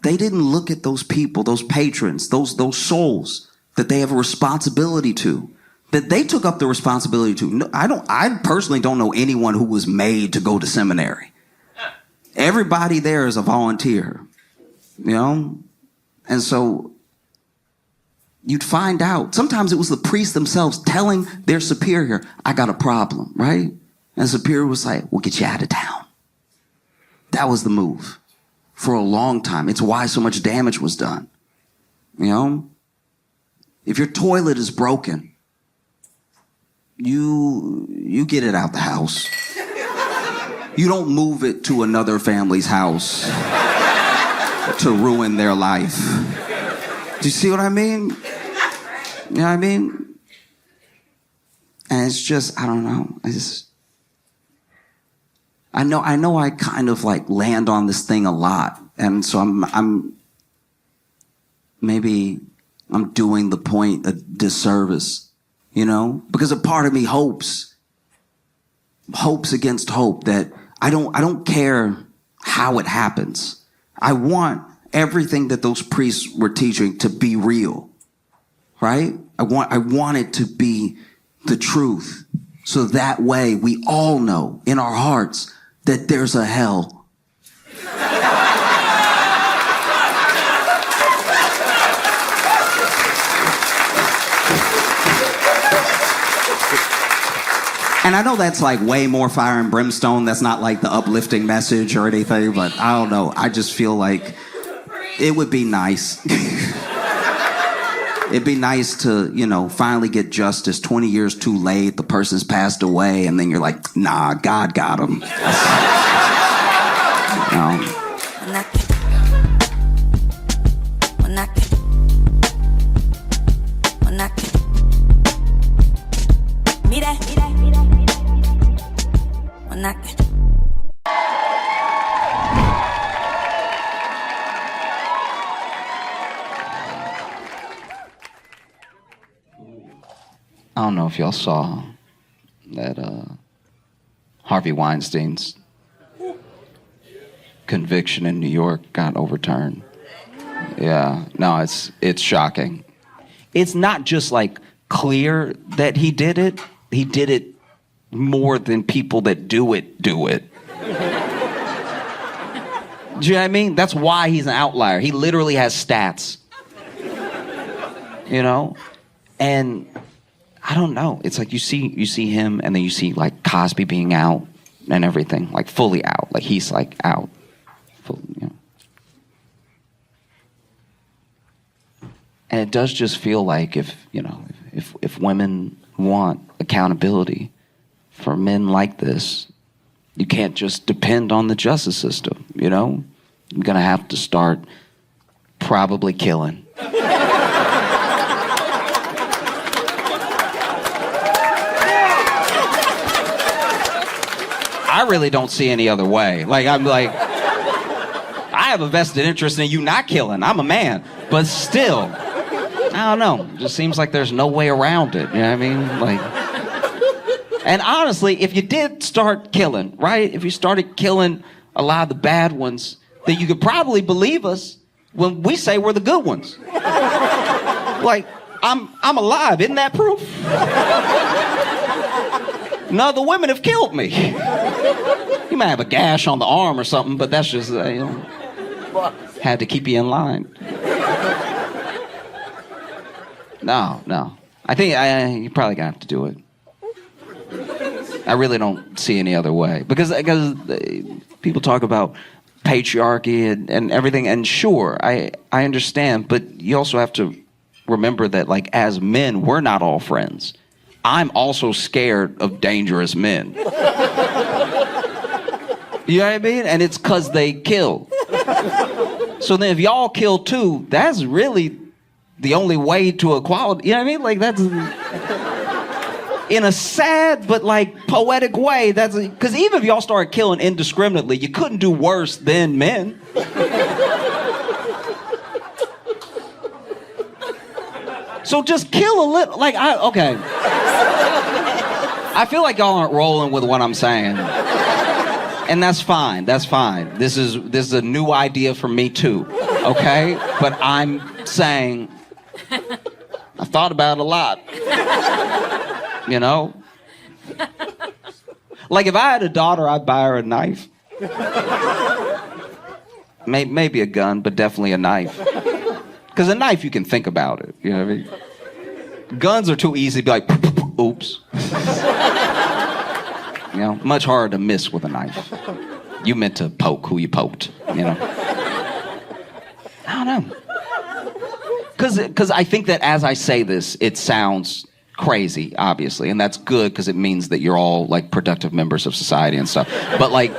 They didn't look at those people, those patrons, those souls that they have a responsibility to, that they took up the responsibility to. No, I personally don't know anyone who was made to go to seminary. Everybody there is a volunteer, you know? And so you'd find out. Sometimes it was the priests themselves telling their superior, I got a problem, right? And the superior was like, we'll get you out of town. That was the move for a long time. It's why so much damage was done, you know? If your toilet is broken, you get it out the house. You don't move it to another family's house to ruin their life. Do you see what I mean? You know what I mean? And it's just, I don't know. I know I kind of like land on this thing a lot. And so maybe I'm doing the point a disservice, you know? Because a part of me hopes against hope that I don't care how it happens. I want everything that those priests were teaching to be real, right? I want it to be the truth. So that way we all know in our hearts that there's a hell. And I know that's like way more fire and brimstone. That's not like the uplifting message or anything, but I don't know. I just feel like it would be nice. It'd be nice to, you know, finally get justice. 20 years too late, the person's passed away, and then you're like, nah, God got him. I don't know if y'all saw that Harvey Weinstein's conviction in New York got overturned. Yeah. No, it's shocking. It's not just like clear that he did it. He did it more than people that do it. Do you know what I mean? That's why he's an outlier. He literally has stats. You know? And I don't know. It's like you see him, and then you see like Cosby being out and everything, like fully out. Like he's like out. Full, you know. And it does just feel like if women want accountability for men like this, you can't just depend on the justice system, you know? You're gonna have to start probably killing. I really don't see any other way. Like, I'm like, I have a vested interest in you not killing. I'm a man. But still, I don't know. It just seems like there's no way around it. You know what I mean? Like, and honestly, if you did start killing, right? If you started killing a lot of the bad ones, then you could probably believe us when we say we're the good ones. Like, I'm alive. Isn't that proof? None of the women have killed me. You might have a gash on the arm or something, but that's just, had to keep you in line. No. I think you probably gonna have to do it. I really don't see any other way. Because people talk about patriarchy and everything, and sure, I understand, but you also have to remember that, like, as men, we're not all friends. I'm also scared of dangerous men. You know what I mean? And it's because they kill. So then if y'all kill too, that's really the only way to equality. You know what I mean? Like, that's... in a sad but, like, poetic way, that's... Because even if y'all started killing indiscriminately, you couldn't do worse than men. So just kill a little... Like, okay. I feel like y'all aren't rolling with what I'm saying. And that's fine. That's fine. This is a new idea for me too. Okay? But I'm saying I thought about it a lot. You know? Like, if I had a daughter, I'd buy her a knife. Maybe a gun, but definitely a knife. Because a knife, you can think about it. You know what I mean? Guns are too easy to be like, oops. You know, much harder to miss with a knife. You meant to poke who you poked, you know. I don't know. Because I think that as I say this, it sounds crazy, obviously. And that's good because it means that you're all, like, productive members of society and stuff. But, like,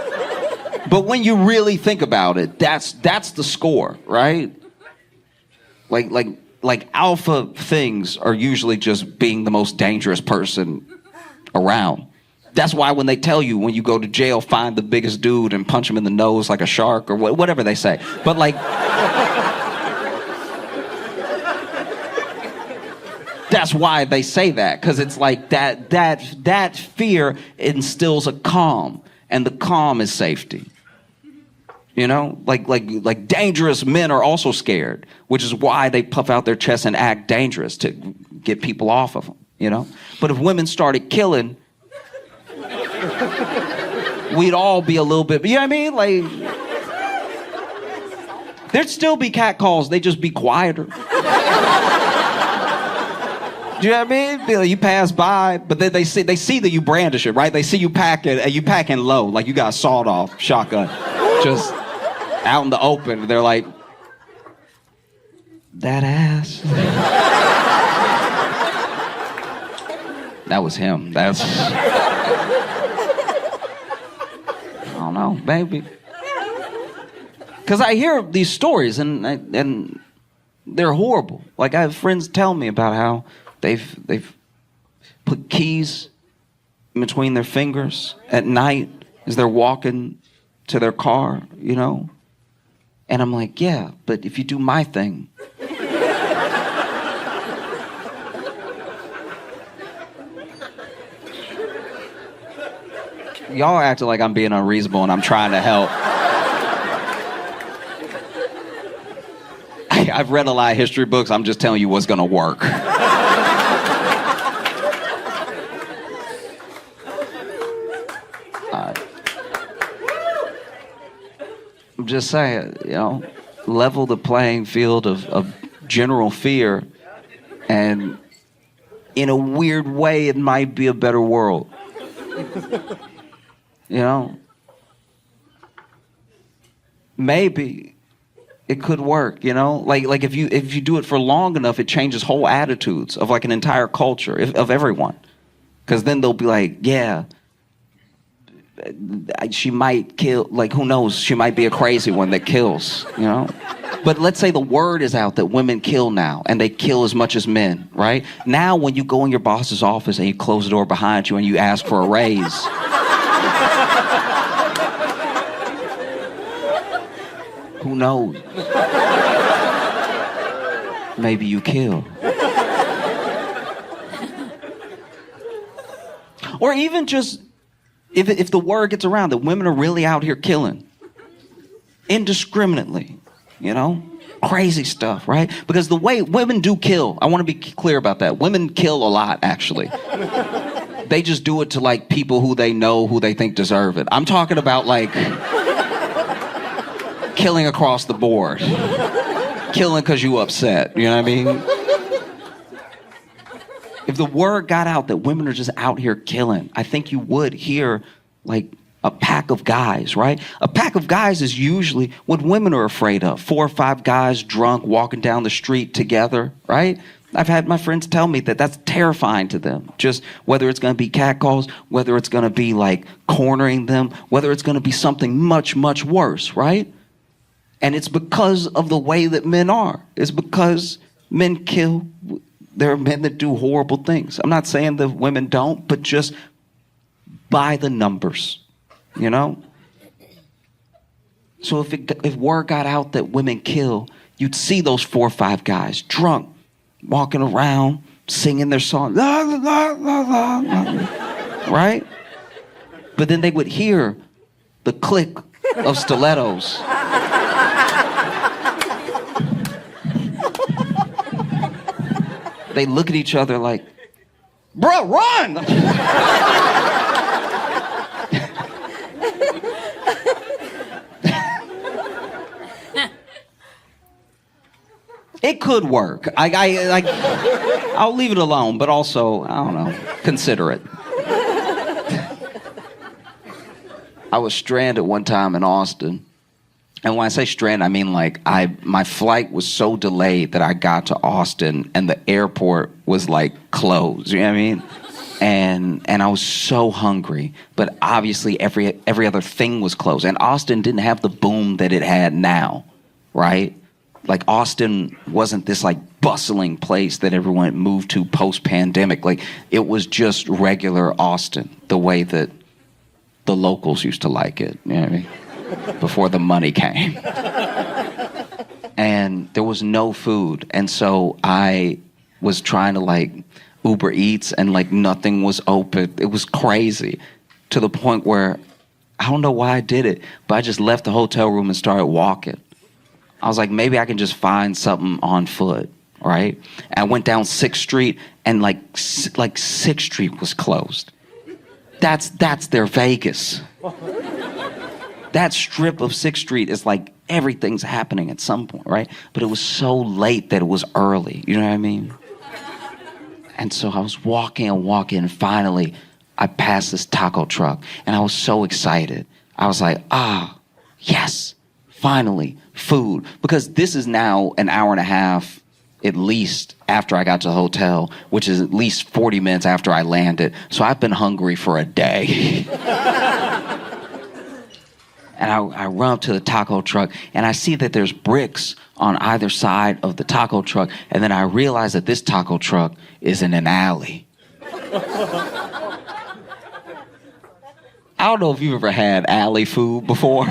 but when you really think about it, that's the score, right? Like alpha things are usually just being the most dangerous person around. That's why when they tell you when you go to jail, find the biggest dude and punch him in the nose like a shark or whatever they say. But, like, that's why they say that, because it's like that fear instills a calm, and the calm is safety. You know, like dangerous men are also scared, which is why they puff out their chests and act dangerous to get people off of them. You know, but if women started killing, we'd all be a little bit, you know what I mean? Like, there'd still be catcalls, they'd just be quieter. Do you know what I mean? You pass by, but then they see that you brandish it, right? They see you pack it, and you packing low, like you got a sawed-off shotgun, just out in the open. They're like, that ass. That was him. That's... I don't know, maybe. Because I hear these stories, and they're horrible. Like, I have friends tell me about how they've put keys in between their fingers at night as they're walking to their car, you know? And I'm like, yeah, but if you do my thing... Y'all are acting like I'm being unreasonable and I'm trying to help. I've read a lot of history books. I'm just telling you what's going to work. I'm just saying, level the playing field of general fear, and in a weird way, it might be a better world. Maybe it could work, like if you do it for long enough, it changes whole attitudes of like an entire culture of everyone, because then they'll be like, yeah, she might kill, like who knows, she might be a crazy one that kills, But let's say the word is out that women kill now, and they kill as much as men, right? Now when you go in your boss's office and you close the door behind you and you ask for a raise, who knows? Maybe you kill. Or even just, if the word gets around that women are really out here killing indiscriminately, crazy stuff, right? Because the way women do kill, I want to be clear about that. Women kill a lot, actually. They just do it to like people who they know, who they think deserve it. I'm talking about like killing across the board. Killing because you upset, you know what I mean? If the word got out that women are just out here killing, I think you would hear like a pack of guys, right? A pack of guys is usually what women are afraid of. 4 or 5 guys drunk walking down the street together, right? I've had my friends tell me that that's terrifying to them. Just whether it's going to be catcalls, whether it's going to be like cornering them, whether it's going to be something much, much worse, right? And it's because of the way that men are. It's because men kill. There are men that do horrible things. I'm not saying that women don't, but just by the numbers, So if word got out that women kill, you'd see those 4 or 5 guys drunk, walking around, singing their song, la, la, la, la, la, right? But then they would hear the click of stilettos. They look at each other like, bro, run! It could work. I'll leave it alone, but also, I don't know, consider it. I was stranded one time in Austin. And when I say stranded, I mean like my flight was so delayed that I got to Austin and the airport was like closed, you know what I mean? And I was so hungry, but obviously every other thing was closed. And Austin didn't have the boom that it had now, right? Like Austin wasn't this like bustling place that everyone moved to post-pandemic. Like it was just regular Austin, the way that the locals used to like it, you know what I mean? Before the money came. And there was no food. And so I was trying to like Uber Eats and like nothing was open. It was crazy to the point where I don't know why I did it, but I just left the hotel room and started walking. I was like, maybe I can just find something on foot, right? And I went down 6th Street and like 6th Street was closed. That's their Vegas. That strip of 6th Street is like everything's happening at some point, right? But it was so late that it was early, you know what I mean? And so I was walking and finally I passed this taco truck and I was so excited. I was like, yes, finally, food. Because this is now an hour and a half at least after I got to the hotel, which is at least 40 minutes after I landed. So I've been hungry for a day. And I run up to the taco truck and I see that there's bricks on either side of the taco truck. And then I realize that this taco truck is in an alley. I don't know if you've ever had alley food before.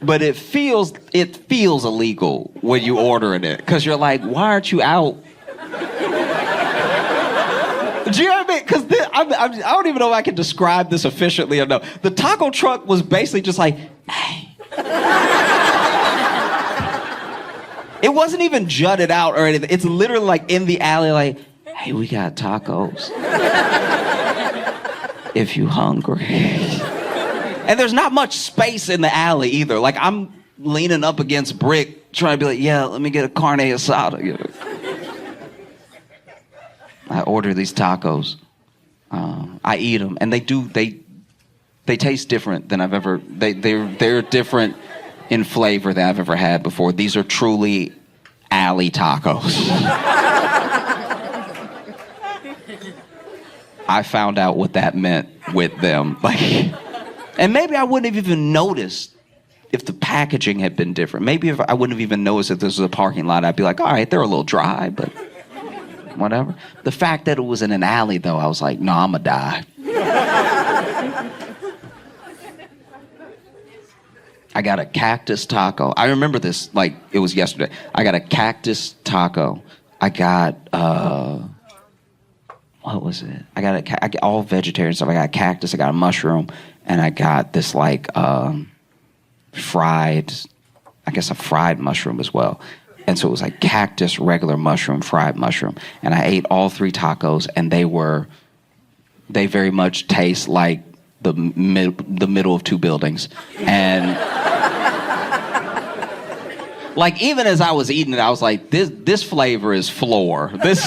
But it feels illegal when you ordering it. Because you're like, why aren't you out? Do you know what I mean? Because I don't even know if I can describe this efficiently or no. The taco truck was basically just like, hey. It wasn't even jutted out or anything. It's literally like in the alley, like, hey, we got tacos. If you hungry. And there's not much space in the alley either. Like, I'm leaning up against brick, trying to be like, yeah, let me get a carne asada. You know? I order these tacos. I eat them, and they taste different than I've ever. They're different in flavor than I've ever had before. These are truly alley tacos. I found out what that meant with them, like, and maybe I wouldn't have even noticed if the packaging had been different. Maybe if I wouldn't have even noticed if this was a parking lot, I'd be like, all right, they're a little dry, but whatever. The fact that it was in an alley, though, I was like, no, I'ma die. I got a cactus taco. I remember this like it was yesterday. I got a cactus taco. I got, what was it? I got all vegetarian stuff. I got a cactus, I got a mushroom, and I got this like fried, I guess a fried mushroom as well. And so it was like cactus, regular mushroom, fried mushroom. And I ate all 3 tacos, and they very much taste like the middle of 2 buildings. And like, even as I was eating it, I was like, this flavor is floor. This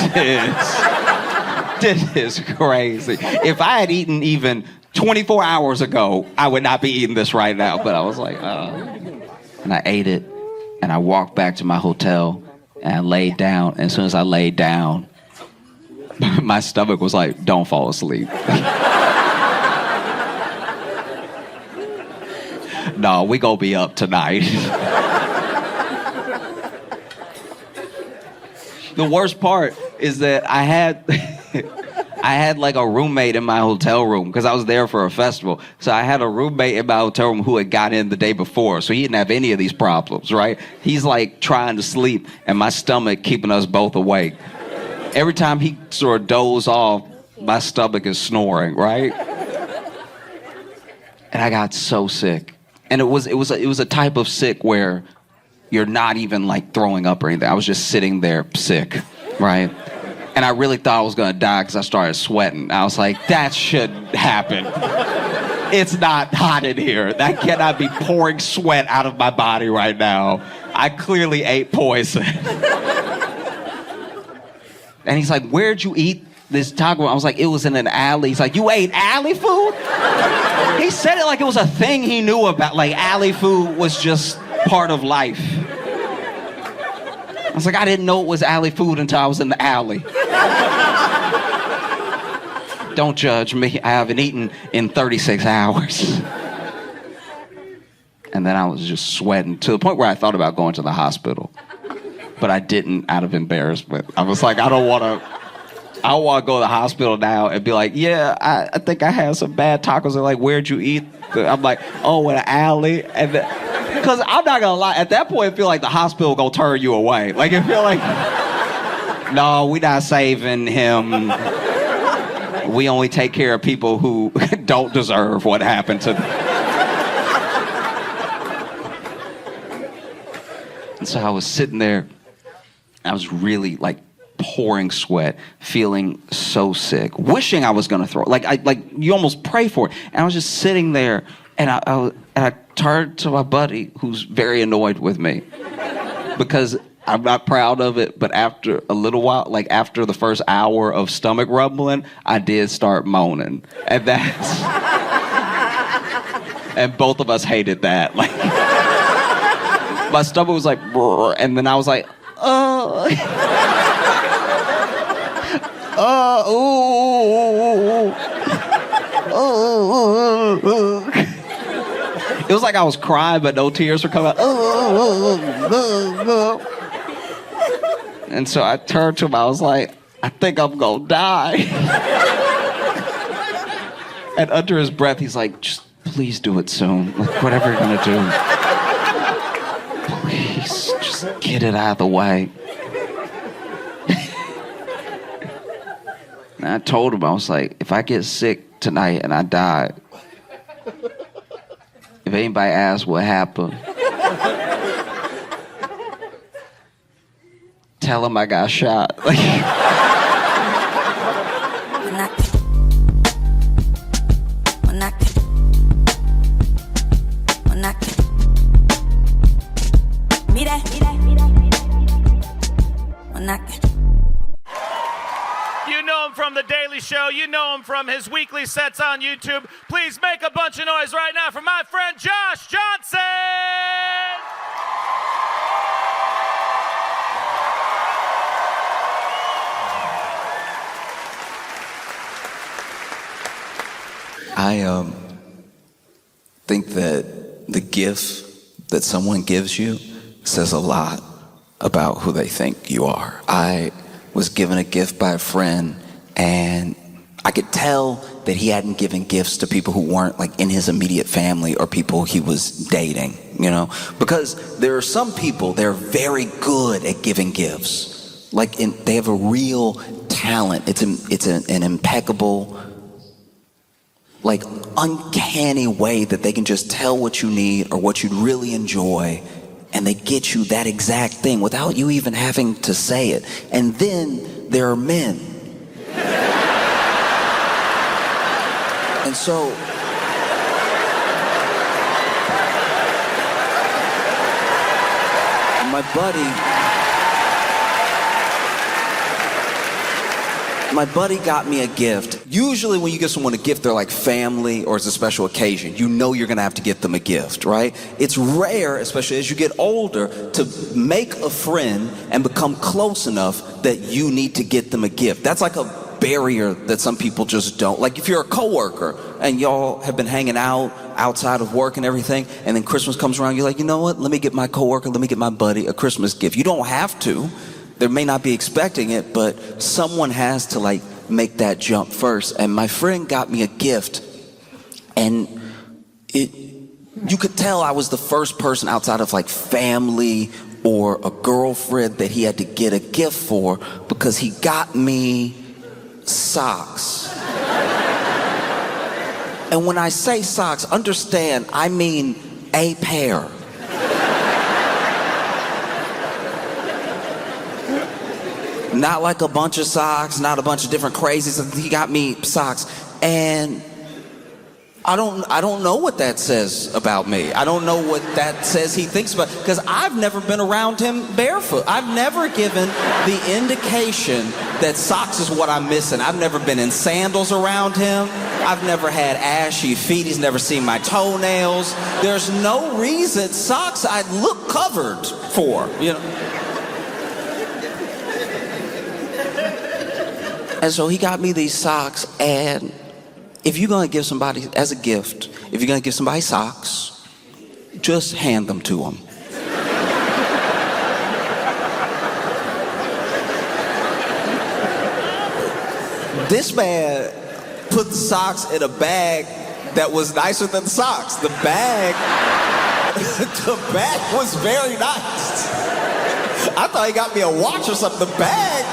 is crazy. If I had eaten even 24 hours ago, I would not be eating this right now. But I was like, and I ate it, and I walked back to my hotel, and I laid down. And as soon as I laid down, my stomach was like, don't fall asleep. No, we gonna be up tonight. The worst part is that I had like a roommate in my hotel room because I was there for a festival. So I had a roommate in my hotel room who had got in the day before. So he didn't have any of these problems, right? He's like trying to sleep, and my stomach keeping us both awake. Every time he sort of dozes off, my stomach is snoring, right? And I got so sick. And it was a type of sick where you're not even like throwing up or anything. I was just sitting there sick, right? And I really thought I was gonna die because I started sweating. I was like, that shouldn't happen. It's not hot in here. That cannot be pouring sweat out of my body right now. I clearly ate poison. And he's like, where'd you eat this taco? I was like, it was in an alley. He's like, you ate alley food? He said it like it was a thing he knew about. Like, alley food was just part of life. I was like, I didn't know it was alley food until I was in the alley. Don't judge me. I haven't eaten in 36 hours. And then I was just sweating to the point where I thought about going to the hospital. But I didn't, out of embarrassment. I was like, I don't want to go to the hospital now and be like, yeah, I think I had some bad tacos. They're like, where'd you eat? I'm like, oh, in an alley. And because I'm not going to lie, at that point, I feel like the hospital going to turn you away. Like, I feel like, no, we not saving him. We only take care of people who don't deserve what happened to them. And so I was sitting there. I was really like pouring sweat, feeling so sick, wishing I was gonna throw. Like you almost pray for it. And I was just sitting there, and I turned to my buddy, who's very annoyed with me, because I'm not proud of it. But after a little while, like after the first hour of stomach rumbling, I did start moaning, and and both of us hated that. Like, my stomach was like, brr, and then I was like, It was like I was crying, but no tears were coming out. And so I turned to him. I was like, I think I'm gonna die. And under his breath, he's like, just please do it soon. Like, whatever you're gonna do, please just get it out of the way. And I told him, I was like, if I get sick tonight and I die, if anybody asks what happened, tell him I got shot. Like, You know him from The Daily Show. You know him from his weekly sets on YouTube. Please make a bunch of noise right now for my friend Josh Johnson! I think that the gift that someone gives you says a lot about who they think you are. I was given a gift by a friend, and I could tell that he hadn't given gifts to people who weren't like in his immediate family or people he was dating, you know? Because there are some people, they're very good at giving gifts. They have a real talent. It's an impeccable, like uncanny way that they can just tell what you need or what you'd really enjoy, and they get you that exact thing without you even having to say it. And then there are men. And so my buddy got me a gift. Usually when you give someone a gift, they're like family or it's a special occasion. You know you're gonna have to get them a gift, right? It's rare, especially as you get older, to make a friend and become close enough that you need to get them a gift. That's like a barrier that some people just don't. Like if you're a coworker and y'all have been hanging out outside of work and everything, and then Christmas comes around, you're like, you know what? Let me get my coworker, let me get my buddy a Christmas gift. You don't have to. They may not be expecting it, but someone has to like make that jump first. And my friend got me a gift, and you could tell I was the first person outside of like family or a girlfriend that he had to get a gift for, because he got me socks. And when I say socks, understand, I mean a pair. Not like a bunch of socks, not a bunch of different crazies. He got me socks. And I don't know what that says about me. I don't know what that says he thinks about, because I've never been around him barefoot. I've never given the indication that socks is what I'm missing. I've never been in sandals around him. I've never had ashy feet. He's never seen my toenails. There's no reason socks I'd look covered for, you know. And so he got me these socks, and if you're gonna give somebody, as a gift, if you're gonna give somebody socks, just hand them to them. This man put the socks in a bag that was nicer than the socks. The bag was very nice. I thought he got me a watch or something. The bag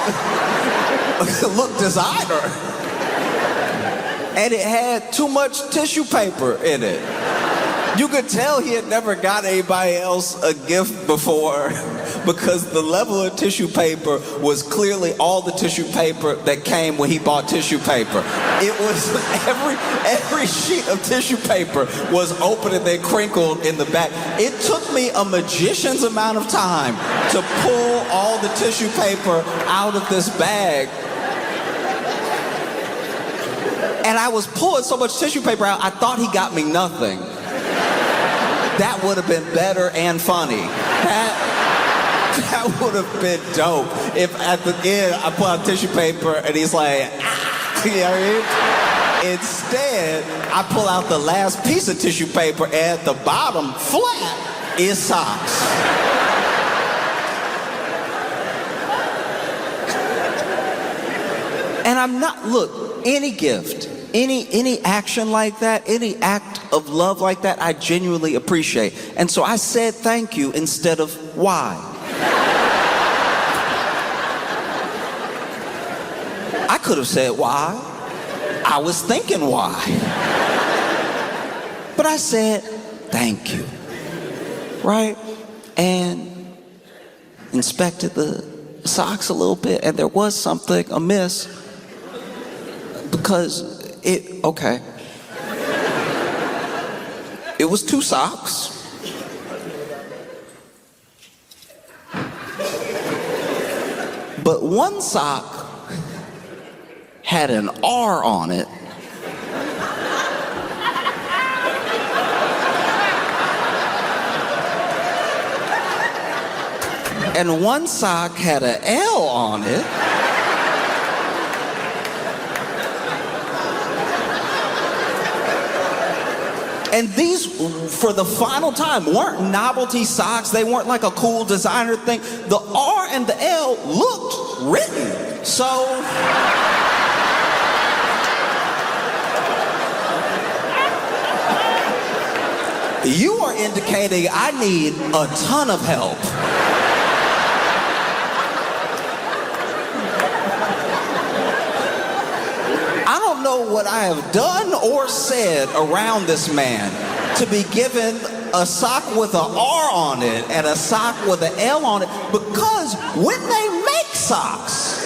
looked designer. And it had too much tissue paper in it. You could tell he had never got anybody else a gift before, because the level of tissue paper was clearly all the tissue paper that came when he bought tissue paper. It was every sheet of tissue paper was open and then crinkled in the back. It took me a magician's amount of time to pull all the tissue paper out of this bag. And I was pulling so much tissue paper out, I thought he got me nothing. That would have been better and funny. That would have been dope if at the end I pull out tissue paper and he's like, ah, you know what I mean? Instead, I pull out the last piece of tissue paper, and at the bottom, flat, is socks. And I'm not, look, any gift, any action like that, any act of love like that, I genuinely appreciate. And so I said thank you instead of why. I could have said why. I was thinking why. But I said thank you, right? And inspected the socks a little bit, and there was something amiss because it was 2 socks. But one sock had an R on it. And one sock had an L on it. And these, for the final time, weren't novelty socks. They weren't like a cool designer thing. The R and the L looked written. So, you are indicating I need a ton of help. I don't know what I have done or said around this man to be given a sock with an R on it and a sock with an L on it, because when they make socks,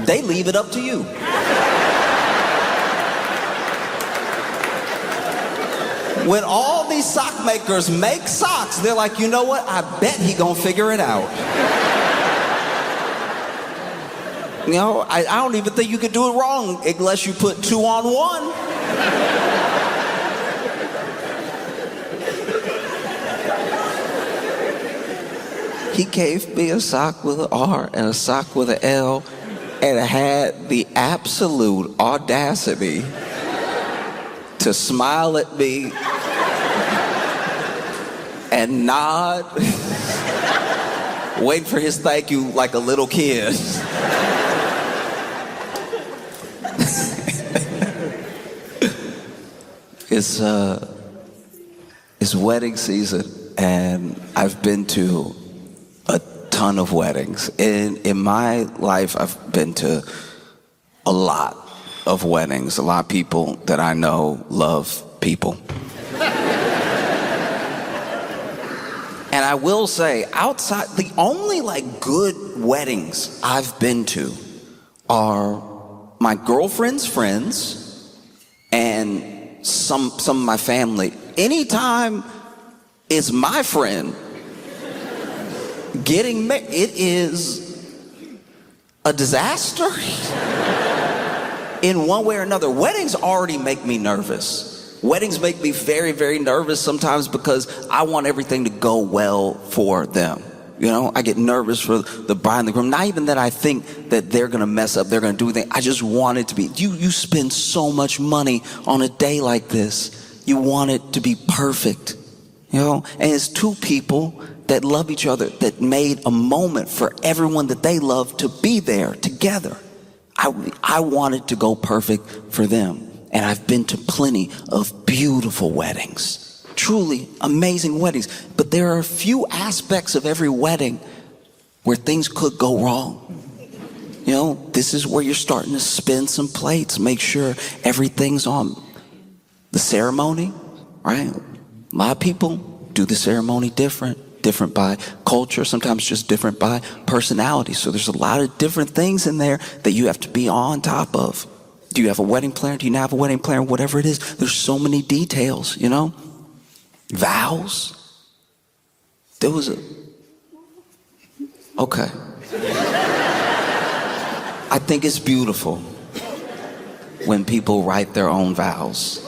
they leave it up to you. When all these sock makers make socks, they're like, you know what? I bet he gonna figure it out. You know, I don't even think you could do it wrong unless you put 2 on 1. He gave me a sock with an R and a sock with an L, and had the absolute audacity to smile at me and nod, waiting for his thank you like a little kid. It's wedding season, and I've been to a ton of weddings. In my life, I've been to a lot of weddings. A lot of people that I know love people. And I will say, outside, the only like good weddings I've been to are my girlfriend's friends and some of my family. Anytime it's my friend getting married, it is a disaster in one way or another. Weddings already make me nervous. Weddings make me very, very nervous sometimes because I want everything to go well for them. You know, I get nervous for the bride and the groom. Not even that I think that they're gonna mess up, they're gonna do anything. I just want it to be, you spend so much money on a day like this. You want it to be perfect, you know? And it's 2 people that love each other, that made a moment for everyone that they love to be there together. I want it to go perfect for them. And I've been to plenty of beautiful weddings. Truly amazing weddings. But there are a few aspects of every wedding where things could go wrong. You know, this is where you're starting to spin some plates, make sure everything's on. The ceremony, right? A lot of people do the ceremony different by culture, sometimes just different by personality. So there's a lot of different things in there that you have to be on top of. Do you have a wedding planner? Do you not have a wedding planner? Whatever it is, there's so many details, you know? Vows. There was okay. I think it's beautiful when people write their own vows.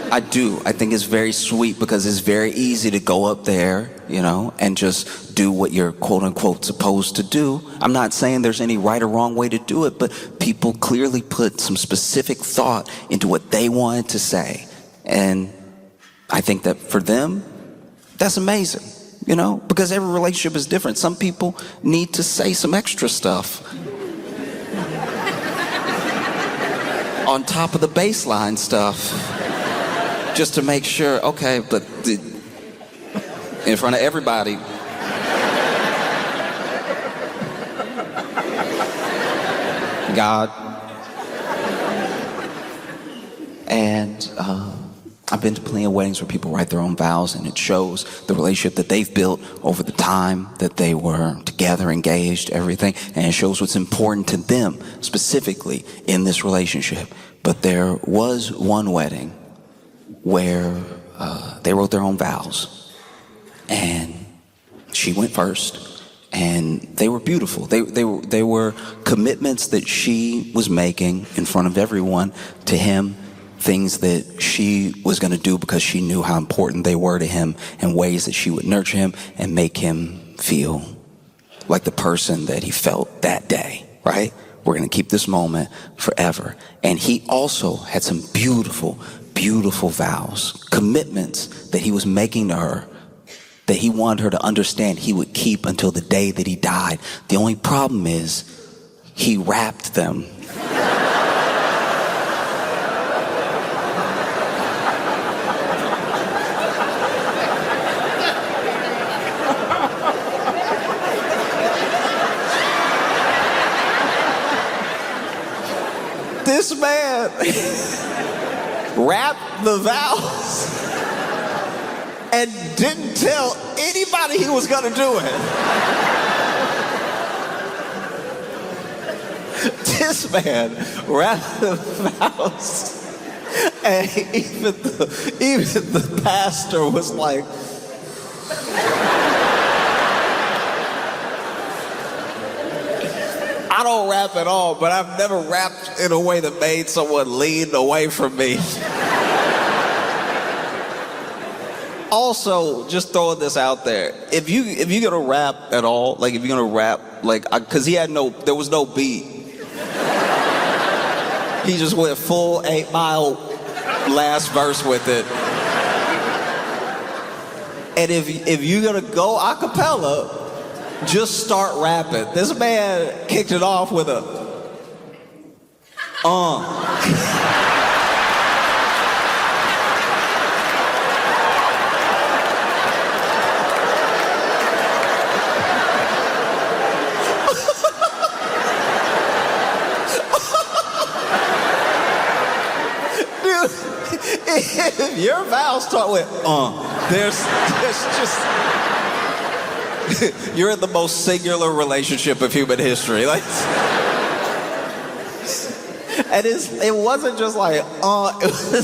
I do. I think it's very sweet because it's very easy to go up there, you know, and just do what you're quote unquote supposed to do. I'm not saying there's any right or wrong way to do it, but people clearly put some specific thought into what they wanted to say. And I think that for them, that's amazing, you know, because every relationship is different. Some people need to say some extra stuff on top of the baseline stuff, just to make sure, okay, but in front of everybody. God. And I've been to plenty of weddings where people write their own vows, and it shows the relationship that they've built over the time that they were together, engaged, everything, and it shows what's important to them specifically in this relationship. But there was one wedding where they wrote their own vows, and she went first, and they were beautiful. They were commitments that she was making in front of everyone to him, things that she was going to do because she knew how important they were to him, and ways that she would nurture him and make him feel like the person that he felt that day, right? We're going to keep this moment forever. And he also had some beautiful, beautiful vows, commitments that he was making to her, that he wanted her to understand he would keep until the day that he died. The only problem is he wrapped them. This man wrapped the vows and didn't tell anybody he was gonna do it. This man wrapped the vows, and even the pastor was like, I don't rap at all, but I've never rapped in a way that made someone lean away from me. Also, just throwing this out there, if you're gonna rap at all, like if you're gonna rap, like, cause there was no beat. He just went full 8 Mile last verse with it. And if you're gonna go a cappella, just start rapping. This man kicked it off with a Dude, if your vows start with there's just you're in the most singular relationship of human history. Like, and it wasn't just like, it was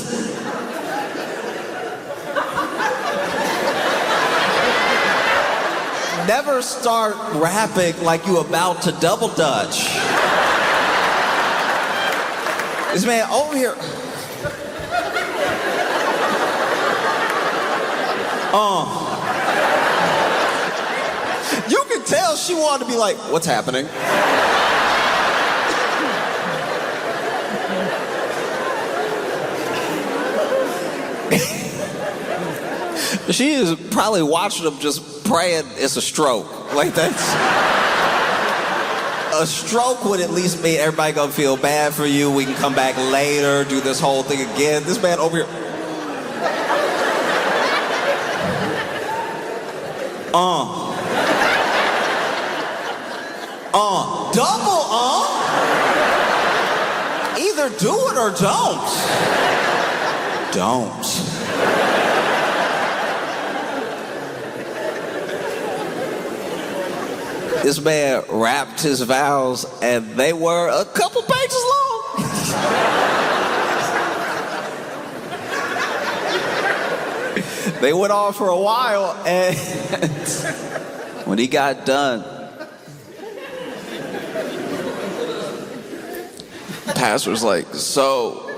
never start rapping like you about to double dutch. This man over here. You could tell she wanted to be like, what's happening? She is probably watching them just praying it's a stroke. Like, that's... A stroke would at least mean everybody gonna feel bad for you. We can come back later, do this whole thing again. This man over here... double, Either do it or don't. Don't. This man rapped his vows, and they were a couple pages long. They went on for a while, and when he got done, the pastor was like, so...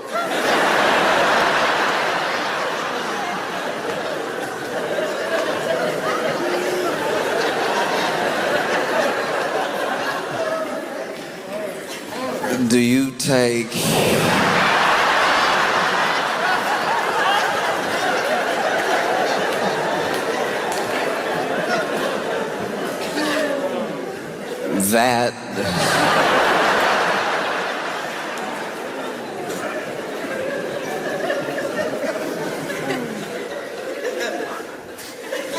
do you take... that...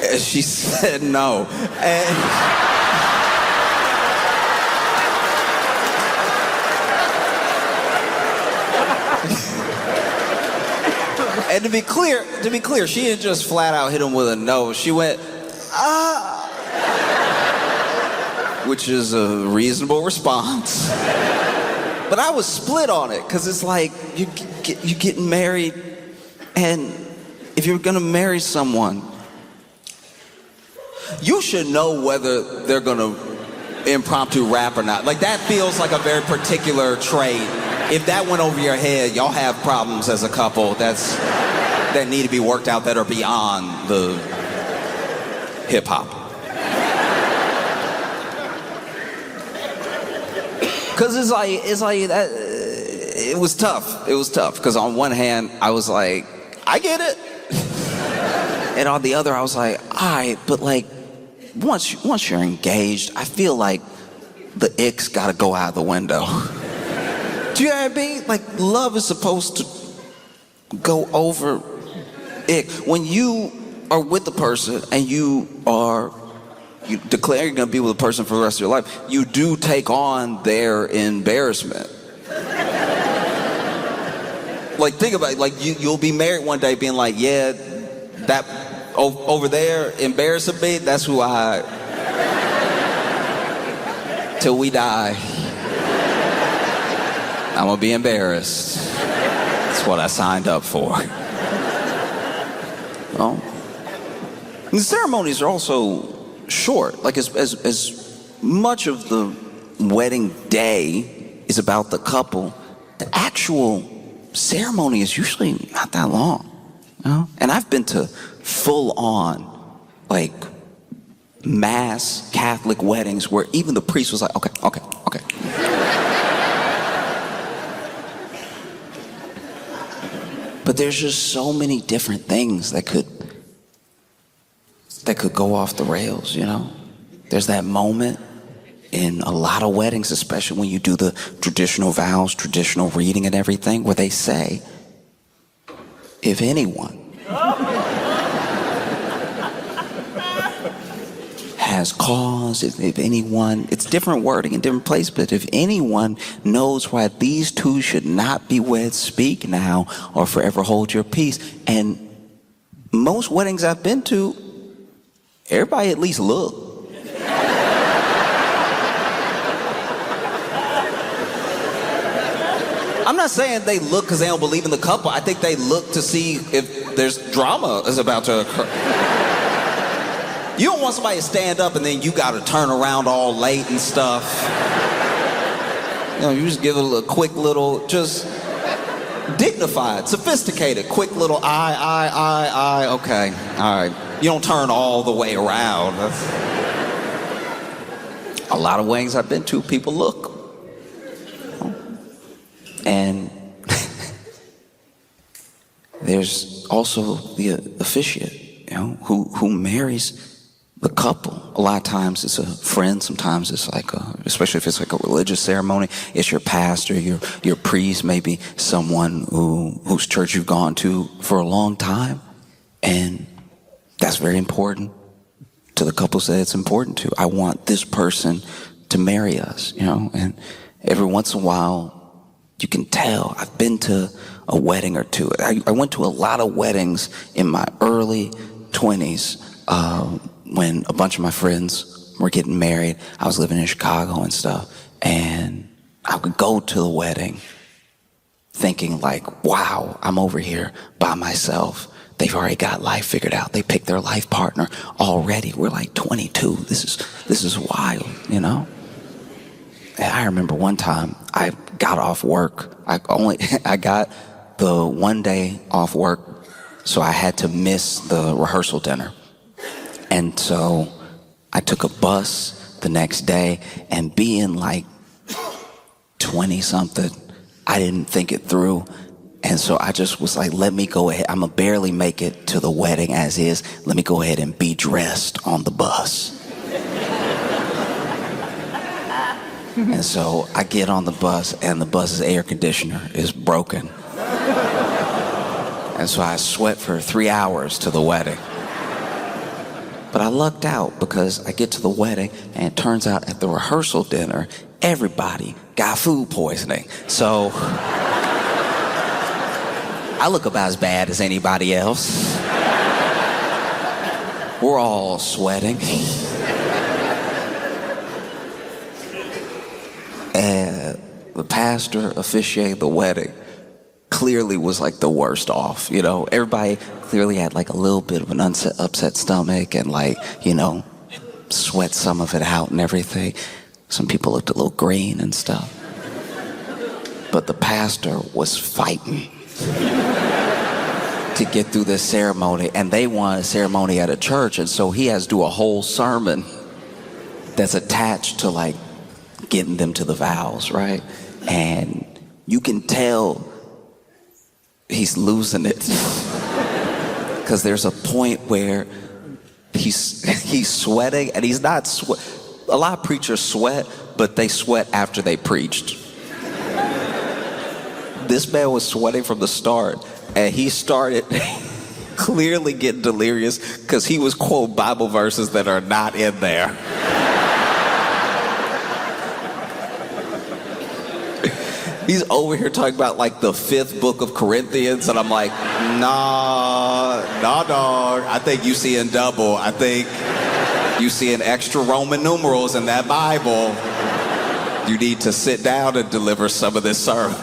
And she said no. And... And to be clear, she didn't just flat out hit him with a no. She went, ah, which is a reasonable response. But I was split on it, because it's like, you're getting married, and if you're gonna marry someone, you should know whether they're gonna impromptu rap or not. Like, that feels like a very particular trait. If that went over your head, y'all have problems as a couple that need to be worked out, that are beyond the hip hop. Cause it's like that. It was tough. It was tough, because on one hand I was like, I get it, and on the other I was like, all right, but like, once you're engaged, I feel like the ick's gotta go out the window. Do you know what I mean? Like, love is supposed to go over ick. When you are with the person and you declare you're gonna be with a person for the rest of your life, you do take on their embarrassment. Like, think about it. Like, you'll be married one day being like, yeah, that over there embarrassing me, that's who I, till we die, I'm gonna be embarrassed. That's what I signed up for. Well, the ceremonies are also short. Like, as much of the wedding day is about the couple, the actual ceremony is usually not that long. You know? And I've been to full-on, like, mass Catholic weddings where even the priest was like, okay. But there's just so many different things that could go off the rails, you know? There's that moment in a lot of weddings, especially when you do the traditional vows, traditional reading and everything, where they say, if anyone has cause, if anyone, it's different wording in different places, but if anyone knows why these two should not be wed, speak now or forever hold your peace. And most weddings I've been to, everybody at least look. I'm not saying they look because they don't believe in the couple. I think they look to see if there's drama is about to occur. You don't want somebody to stand up and then you got to turn around all late and stuff. You know, you just give it a quick little, just dignified, sophisticated, quick little I, okay, all right. You don't turn all the way around. A lot of weddings I've been to, people look. And there's also the officiant, you know, who marries the couple. A lot of times it's a friend, sometimes it's like especially if it's like a religious ceremony, it's your pastor, your priest, maybe someone whose church you've gone to for a long time. And that's very important to the couples that it's important to. I want this person to marry us, you know, and every once in a while, you can tell. I've been to a wedding or two. I went to a lot of weddings in my early 20s when a bunch of my friends were getting married. I was living in Chicago and stuff. And I would go to the wedding thinking like, wow, I'm over here by myself. They've already got life figured out. They picked their life partner already. We're like 22. This is wild, you know? And I remember one time I got off work. I got the one day off work, so I had to miss the rehearsal dinner. And so I took a bus the next day, and being like 20 something, I didn't think it through. And so I just was like, let me go ahead. I'm gonna barely make it to the wedding as is. Let me go ahead and be dressed on the bus. And so I get on the bus, and the bus's air conditioner is broken. And so I sweat for 3 hours to the wedding. But I lucked out because I get to the wedding, and it turns out at the rehearsal dinner, everybody got food poisoning. So I look about as bad as anybody else. We're all sweating. And the pastor officiating the wedding clearly was like the worst off, you know. Everybody clearly had like a little bit of an upset stomach and like, you know, sweat some of it out and everything. Some people looked a little green and stuff. But the pastor was fighting to get through this ceremony, and they want a ceremony at a church, and so he has to do a whole sermon that's attached to like getting them to the vows, right? And you can tell he's losing it because there's a point where he's sweating, and he's not a lot of preachers sweat, but they sweat after they preached. This man was sweating from the start, and he started clearly getting delirious because he was quoting Bible verses that are not in there. He's over here talking about like the 5th book of Corinthians, and I'm like, nah, dog. I think you see in double. I think you see in extra Roman numerals in that Bible. You need to sit down and deliver some of this sermon.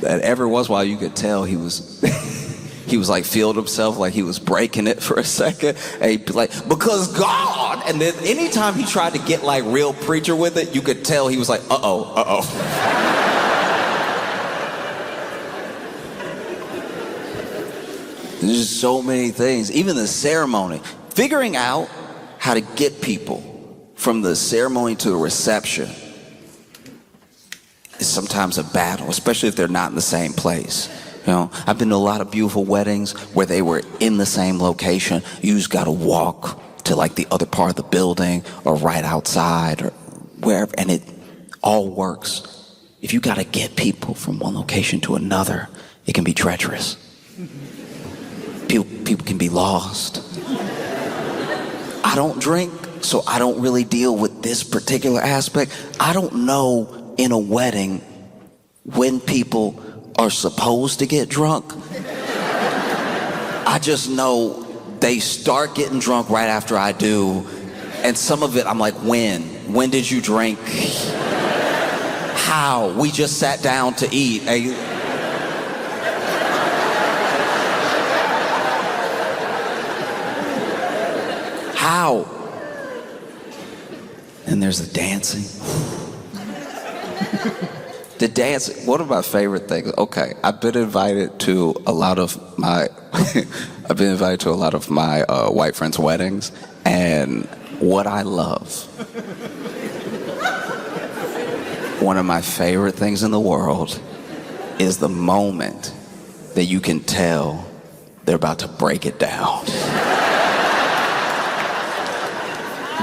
And every once in a while you could tell he was like feeling himself like he was breaking it for a second. And he'd be like, because God, and then anytime he tried to get like real preacher with it, you could tell he was like, uh-oh. There's just so many things, even the ceremony. Figuring out how to get people from the ceremony to the reception is sometimes a battle, especially if they're not in the same place. You know, I've been to a lot of beautiful weddings where they were in the same location. You just got to walk to like the other part of the building or right outside or wherever, and it all works. If you got to get people from one location to another, it can be treacherous. People can be lost. I don't drink, so I don't really deal with this particular aspect. I don't know in a wedding when people are supposed to get drunk. I just know they start getting drunk right after I do, and some of it I'm like, when did you drink? How? We just sat down to eat. How? And there's the dancing. The dance, one of my favorite things. Okay, I've been invited to a lot of my white friends' weddings, and what I love, one of my favorite things in the world, is the moment that you can tell they're about to break it down.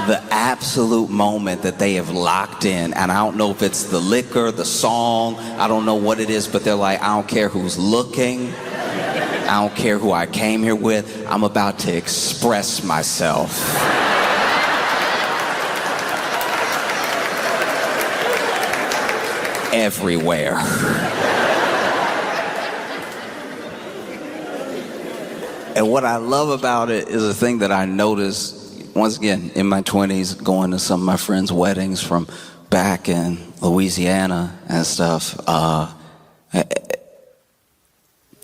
The absolute moment that they have locked in, and I don't know if it's the liquor, the song, I don't know what it is, but they're like, I don't care who's looking, I don't care who I came here with, I'm about to express myself. Everywhere. And what I love about it is a thing that I noticed once again, in my 20s, going to some of my friends' weddings from back in Louisiana and stuff,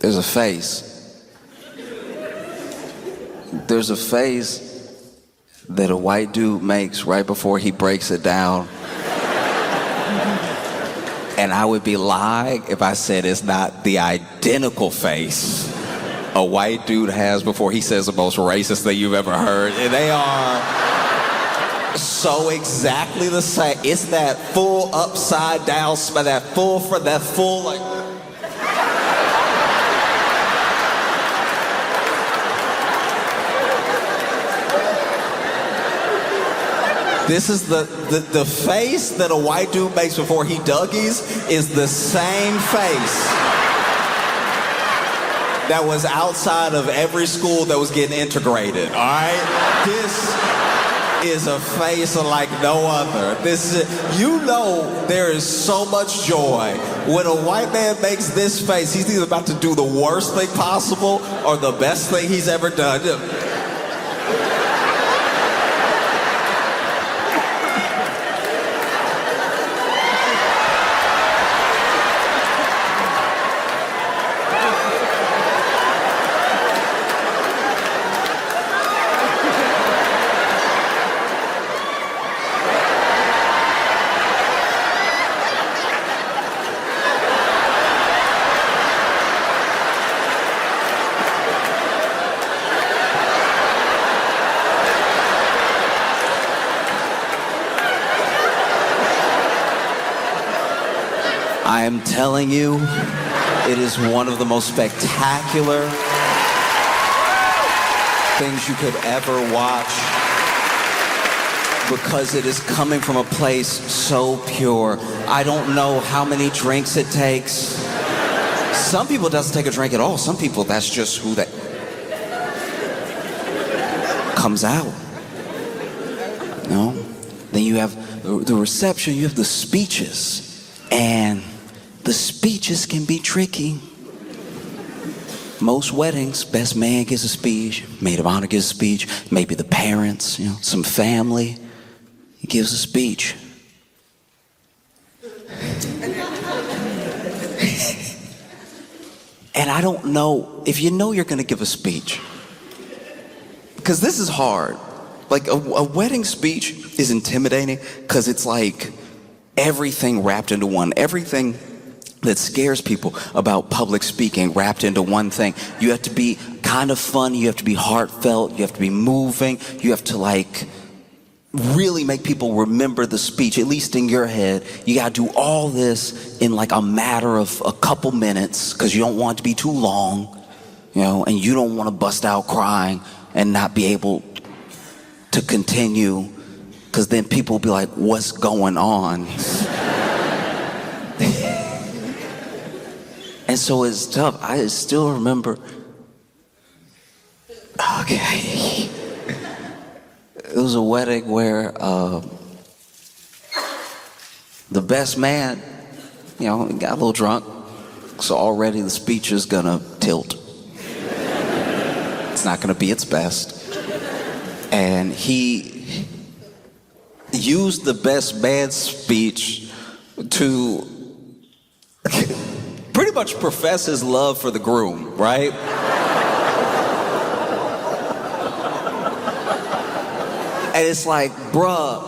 there's a face. There's a face that a white dude makes right before he breaks it down. And I would be lying if I said it's not the identical face a white dude has before he says the most racist thing you've ever heard. And they are so exactly the same. It's that full upside down, that full like. This is the face that a white dude makes before he Dougies is the same face that was outside of every school that was getting integrated, all right? is a face like no other. You know there is so much joy. When a white man makes this face, he's either about to do the worst thing possible or the best thing he's ever done. I am telling you, it is one of the most spectacular things you could ever watch because it is coming from a place so pure. I don't know how many drinks it takes. Some people it doesn't take a drink at all. Some people, that's just who they comes out. No? Then you have the reception, you have the speeches. And the speeches can be tricky. Most weddings, best man gives a speech, maid of honor gives a speech, maybe the parents, some family, he gives a speech. And I don't know, if you know you're gonna give a speech, because this is hard. Like a wedding speech is intimidating because it's like everything wrapped into one. Everything that scares people about public speaking wrapped into one thing. You have to be kind of fun, you have to be heartfelt, you have to be moving, you have to like really make people remember the speech, at least in your head. You gotta do all this in like a matter of a couple minutes because you don't want it to be too long, and you don't want to bust out crying and not be able to continue because then people will be like, what's going on? And so it's tough. I still remember, okay, it was a wedding where the best man, got a little drunk, so already the speech is gonna tilt. It's not gonna be its best. And he used the best man speech to pretty much profess his love for the groom, right? And it's like, bruh,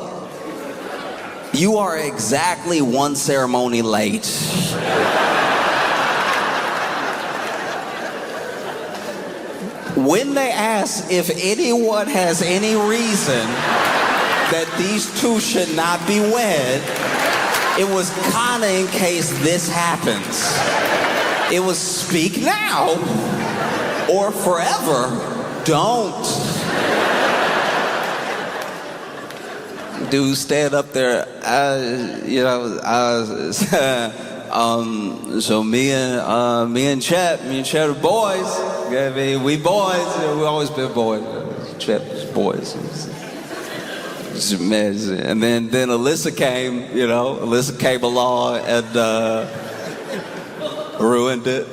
you are exactly one ceremony late. When they ask if anyone has any reason that these two should not be wed, it was kinda in case this happens. It was speak now or forever don't. Dude stand up there, so me and Chet are boys. We boys, we always been boys. Chet's boys. And then Alyssa came, Alyssa came along and ruined it.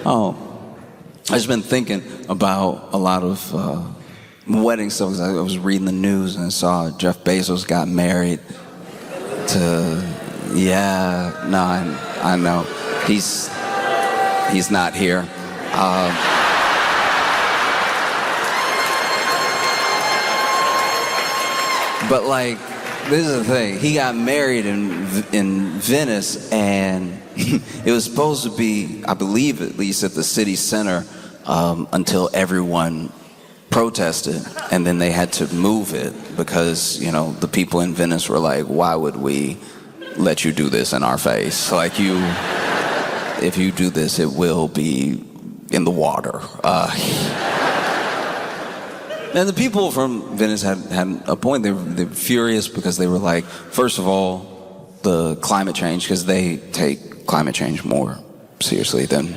I've just been thinking about a lot of wedding stuff because I was reading the news and I saw Jeff Bezos got married to, I know. He's not here. But like, this is the thing. He got married in Venice, and it was supposed to be, I believe, at least at the city center, until everyone protested, and then they had to move it because the people in Venice were like, "Why would we let you do this in our face? Like if you do this, it will be in the water." And the people from Venice had a point. They were furious because they were like, first of all, the climate change, because they take climate change more seriously than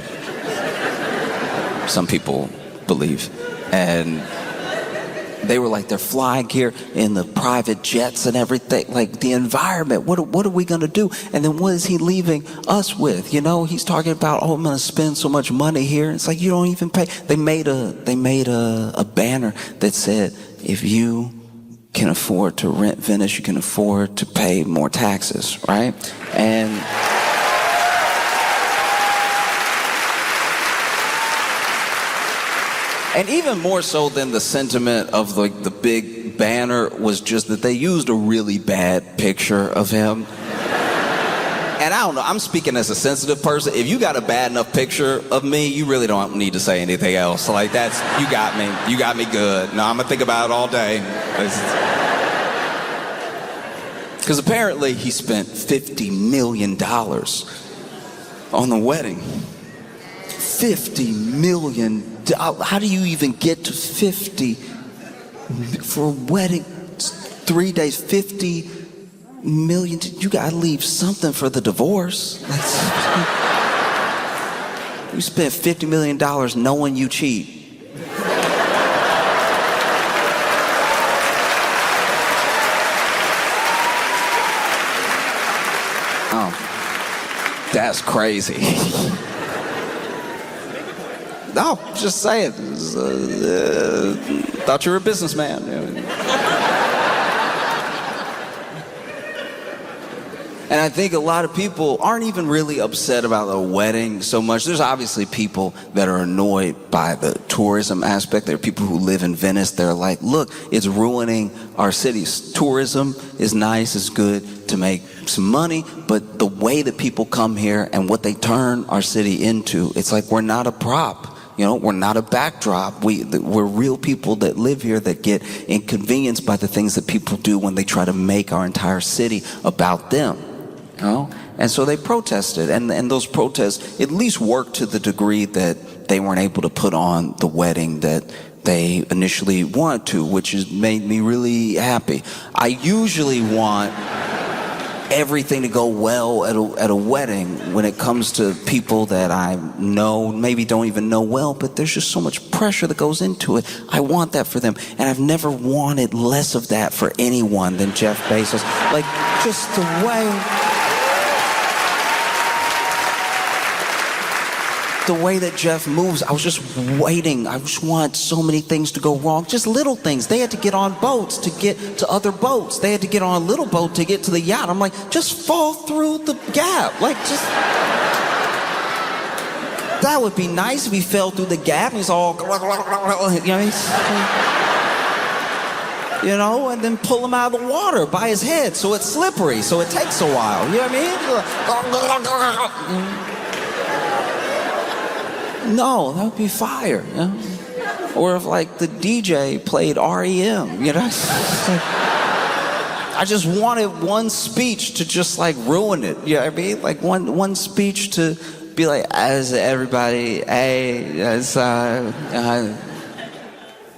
some people believe. And they were like, they're flying here in the private jets and everything, like the environment. What are we gonna do? And then what is he leaving us with? You know, he's talking about, oh, I'm gonna spend so much money here. It's like, you don't even pay. They made a banner that said, if you can afford to rent Venice, you can afford to pay more taxes, right? And even more so than the sentiment of like the big banner was just that they used a really bad picture of him. And I don't know, I'm speaking as a sensitive person. If you got a bad enough picture of me, you really don't need to say anything else. Like that's, you got me good. No, I'm gonna think about it all day. Because apparently he spent $50 million on the wedding. $50 million. How do you even get to 50 for a wedding? 3 days, 50 million. You gotta leave something for the divorce. You spent $50 million knowing you cheat. Oh, that's crazy. No, just saying. Thought you were a businessman. And I think a lot of people aren't even really upset about the wedding so much. There's obviously people that are annoyed by the tourism aspect. There are people who live in Venice. They're like, look, it's ruining our cities. Tourism is nice, it's good to make some money, but the way that people come here and what they turn our city into, it's like we're not a prop. You know, we're not a backdrop. We're real people that live here that get inconvenienced by the things that people do when they try to make our entire city about them. You know? And so they protested, and those protests at least worked to the degree that they weren't able to put on the wedding that they initially wanted to, which has made me really happy. I usually want everything to go well at a wedding when it comes to people that I know, maybe don't even know well, but there's just so much pressure that goes into it. I want that for them, and I've never wanted less of that for anyone than Jeff Bezos. Like, just the way that Jeff moves, I was just waiting. I just want so many things to go wrong. Just little things. They had to get on boats to get to other boats. They had to get on a little boat to get to the yacht. I'm like, just fall through the gap. Like, just... That would be nice if he fell through the gap and he's all... You know, and then pull him out of the water by his head so it's slippery, so it takes a while. You know what I mean? No, that would be fire, you know? Or if like the DJ played REM, you know? I just wanted one speech to just like ruin it, you know what I mean? Like one speech to be like, as everybody, hey,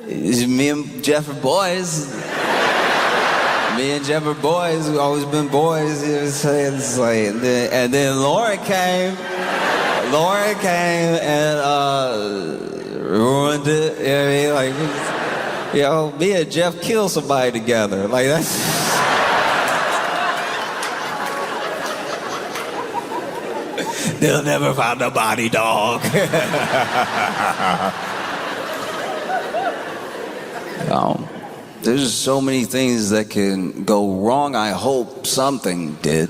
it's me and Jeff are boys. Me and Jeff are boys, we've always been boys, you know what I'm saying? It's like, and then Lauren came and ruined it. You know what I mean? Like, you know, me and Jeff killed somebody together. Like, that's... They'll never find a body, dog. There's just so many things that can go wrong. I hope something did.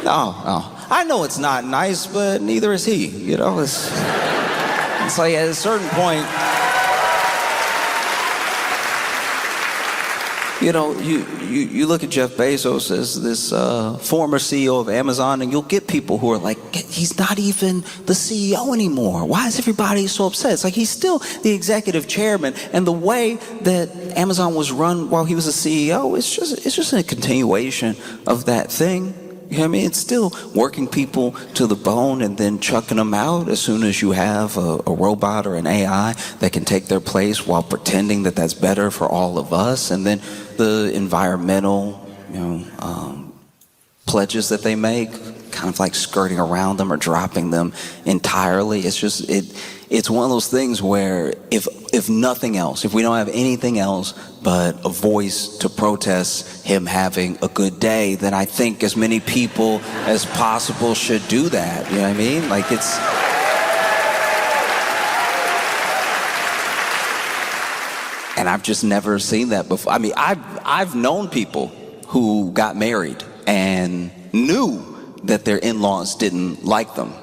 No. I know it's not nice, but neither is he. You know, it's like at a certain point, you know, you look at Jeff Bezos as this former CEO of Amazon, and you'll get people who are like, he's not even the CEO anymore. Why is everybody so upset? It's like he's still the executive chairman, and the way that Amazon was run while he was a CEO, it's just a continuation of that thing. You know what I mean? It's still working people to the bone and then chucking them out as soon as you have a robot or an AI that can take their place while pretending that that's better for all of us. And then the environmental, pledges that they make, kind of like skirting around them or dropping them entirely. It's one of those things where if nothing else, if we don't have anything else but a voice to protest him having a good day, then I think as many people as possible should do that. You know what I mean? Like it's... And I've just never seen that before. I mean, I've known people who got married and knew that their in-laws didn't like them.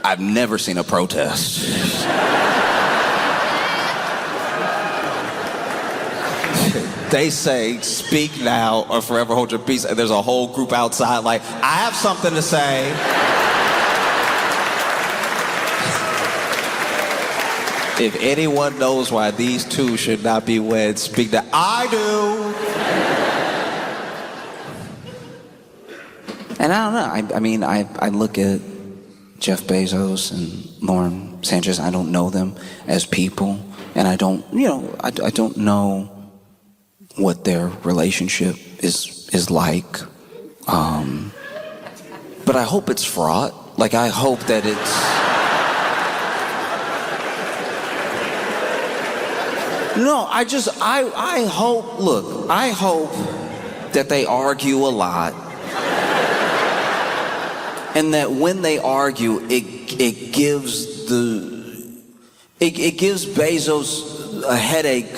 I've never seen a protest. They say, speak now or forever hold your peace. And there's a whole group outside like, I have something to say. If anyone knows why these two should not be wed, speak now. I do. And I don't know. I mean, I look at Jeff Bezos and Lauren Sanchez. I don't know them as people, and I don't know what their relationship is like. But I hope it's fraught. Like I hope that it's. No, I hope. Look, I hope that they argue a lot. And that when they argue, it gives Bezos a headache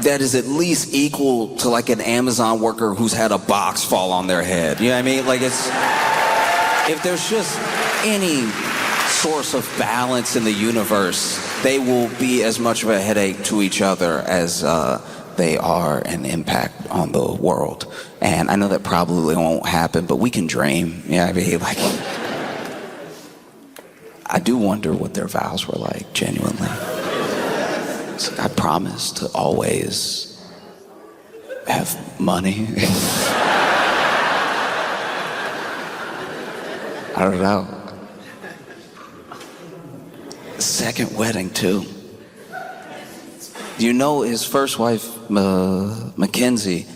that is at least equal to like an Amazon worker who's had a box fall on their head. You know what I mean? Like if there's just any source of balance in the universe, they will be as much of a headache to each other as they are an impact on the world. And I know that probably won't happen, but we can dream. Yeah, I mean, like, I do wonder what their vows were like, genuinely. It's like, I promise to always have money. I don't know. Second wedding, too. You know, his first wife, Mackenzie,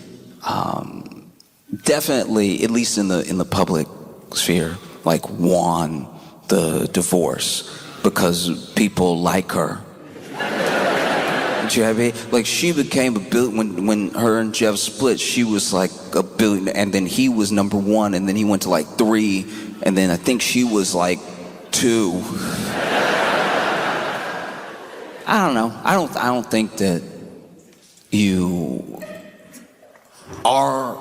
definitely, at least in the public sphere, like won the divorce because people like her. Do you know what I mean? Like she became a billion when her and Jeff split. She was like a billion, and then he was number one, and then he went to like 3, and then I think she was like 2. I don't know. I don't think that you are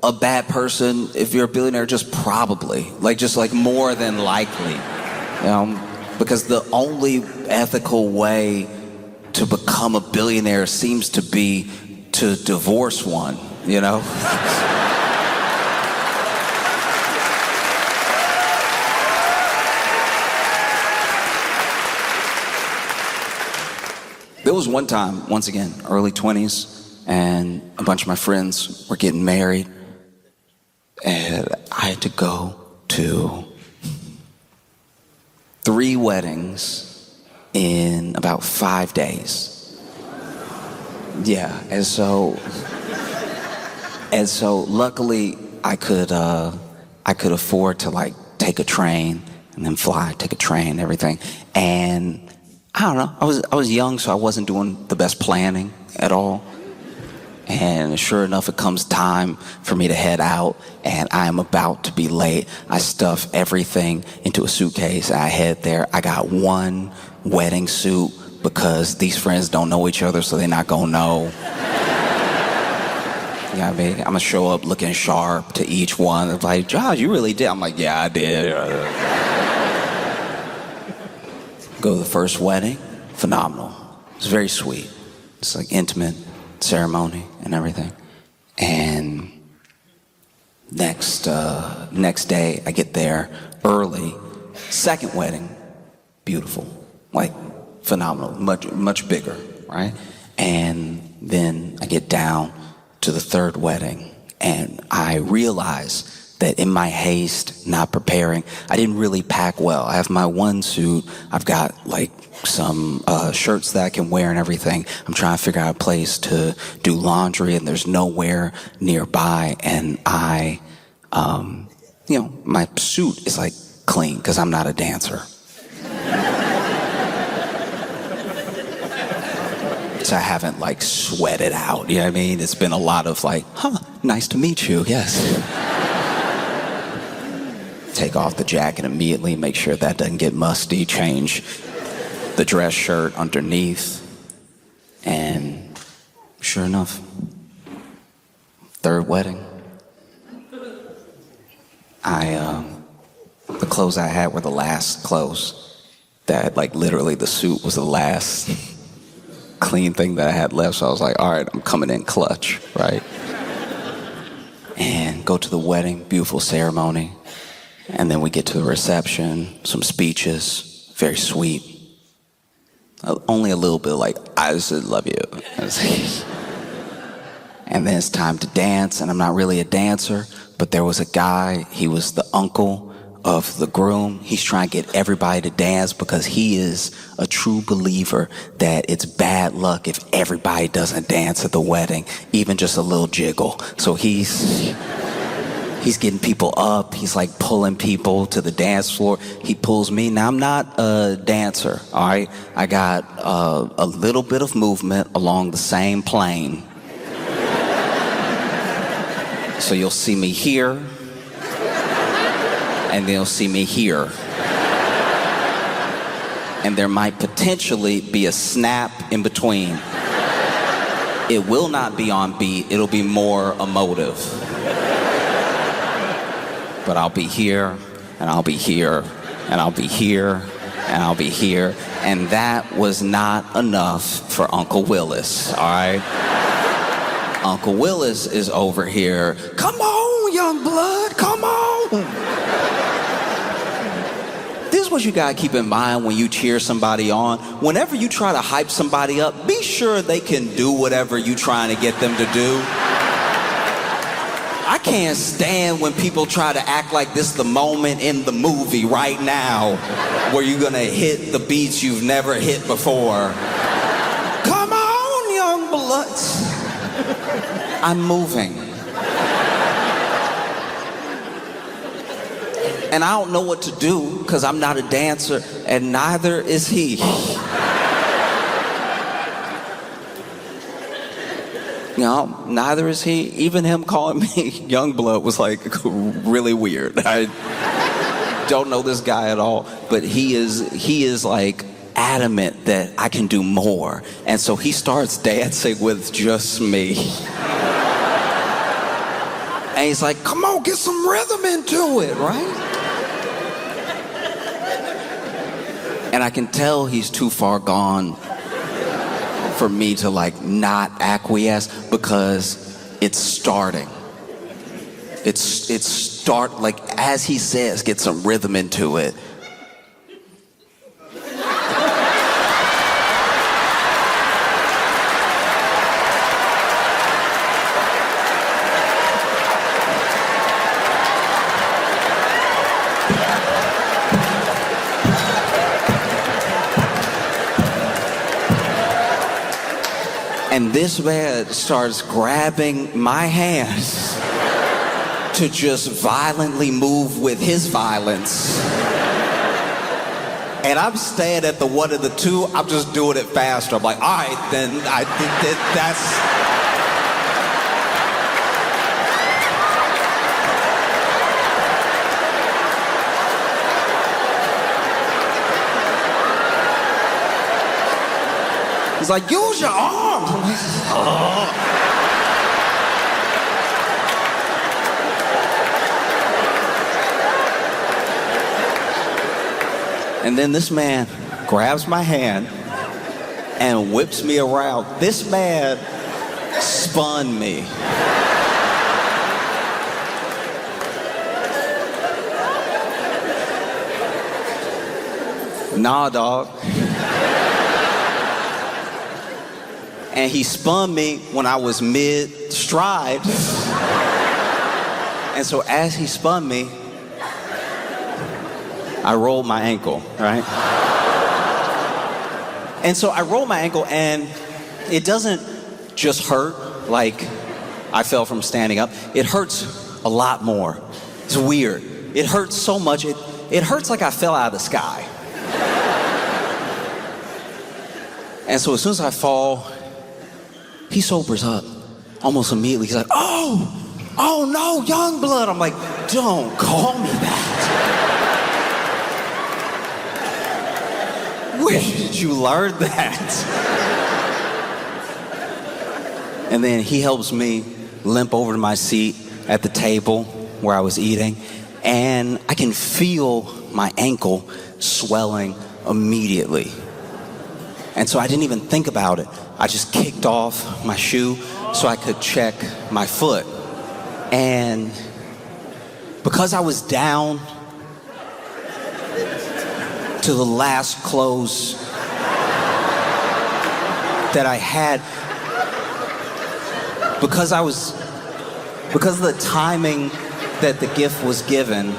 a bad person if you're a billionaire. Just probably, just more than likely, because the only ethical way to become a billionaire seems to be to divorce one. You know. There was one time, once again, early 20s, and a bunch of my friends were getting married, and I had to go to 3 weddings in about 5 days. Yeah, and so luckily I could afford to take a train and then fly, take a train and everything, and I don't know. I was young, so I wasn't doing the best planning at all. And sure enough, it comes time for me to head out, and I am about to be late. I stuff everything into a suitcase, and I head there. I got one wedding suit because these friends don't know each other, so they're not gonna know. You know what I mean? I'm gonna show up looking sharp to each one. They're like, Josh, you really did? I'm like, yeah, I did. Go to the first wedding, phenomenal. It's very sweet. It's like intimate ceremony and everything. And next day, I get there early. Second wedding, beautiful, phenomenal, much bigger, right? And then I get down to the third wedding, and I realize that in my haste, not preparing, I didn't really pack well. I have my one suit. I've got like some shirts that I can wear and everything. I'm trying to figure out a place to do laundry, and there's nowhere nearby. And my suit is like clean because I'm not a dancer. So I haven't like sweated out, you know what I mean? It's been a lot of like, nice to meet you, yes. Take off the jacket immediately, make sure that doesn't get musty, change the dress shirt underneath, and sure enough, third wedding. The clothes I had were the last clothes. That like literally the suit was the last clean thing that I had left. So I was like, all right, I'm coming in clutch, right? And go to the wedding, beautiful ceremony. And then we get to the reception, some speeches, very sweet. Only a little bit like, I just love you. And then it's time to dance, and I'm not really a dancer, but there was a guy, he was the uncle of the groom. He's trying to get everybody to dance because he is a true believer that it's bad luck if everybody doesn't dance at the wedding, even just a little jiggle. So he's getting people up. He's like pulling people to the dance floor. He pulls me. Now, I'm not a dancer, all right? I got a little bit of movement along the same plane. So you'll see me here, and then you'll see me here. And there might potentially be a snap in between. It will not be on beat. It'll be more emotive. But I'll be here, and I'll be here, and I'll be here, and I'll be here. And that was not enough for Uncle Willis, all right? Uncle Willis is over here. Come on, young blood, come on. This is what you gotta keep in mind when you cheer somebody on. Whenever you try to hype somebody up, be sure they can do whatever you're trying to get them to do. I can't stand when people try to act like this is the moment in the movie right now where you're gonna hit the beats you've never hit before. Come on, young bloods. I'm moving. And I don't know what to do because I'm not a dancer, and neither is he. You know, neither is he. Even him calling me young blood was like really weird. I don't know this guy at all, but he is like adamant that I can do more. And so he starts dancing with just me. And he's like, come on, get some rhythm into it, right? And I can tell he's too far gone for me to like not acquiesce because it's starting. Like as he says, get some rhythm into it. And this man starts grabbing my hands to just violently move with his violence. And I'm staying at the one of the two, I'm just doing it faster. I'm like, all right, then I think that's... He's like, use your arms. And then this man grabs my hand and whips me around. This man spun me. Nah, dog. And he spun me when I was mid-stride. And so as he spun me, I rolled my ankle, right? And so I rolled my ankle, and it doesn't just hurt like I fell from standing up. It hurts a lot more. It's weird. It hurts so much. It hurts like I fell out of the sky. And so as soon as I fall, he sobers up almost immediately. He's like, oh no, young blood. I'm like, don't call me that. Where did you learn that? And then he helps me limp over to my seat at the table where I was eating, and I can feel my ankle swelling immediately. And so I didn't even think about it. I just kicked off my shoe so I could check my foot. And because I was down to the last clothes that I had, because of the timing that the gift was given,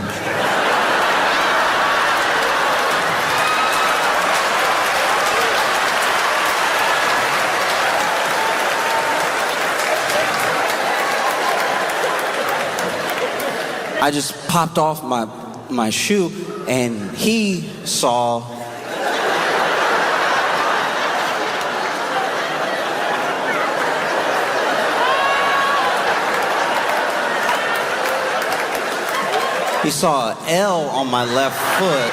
I just popped off my shoe, and he saw an L on my left foot.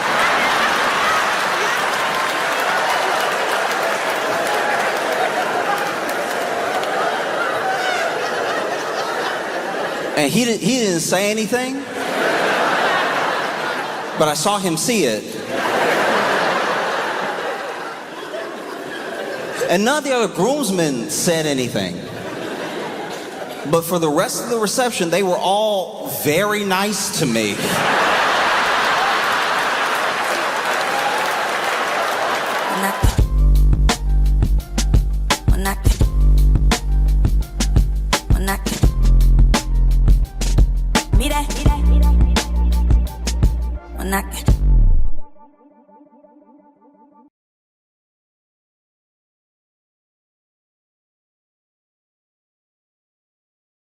And he didn't say anything, but I saw him see it. And none of the other groomsmen said anything. But for the rest of the reception, they were all very nice to me.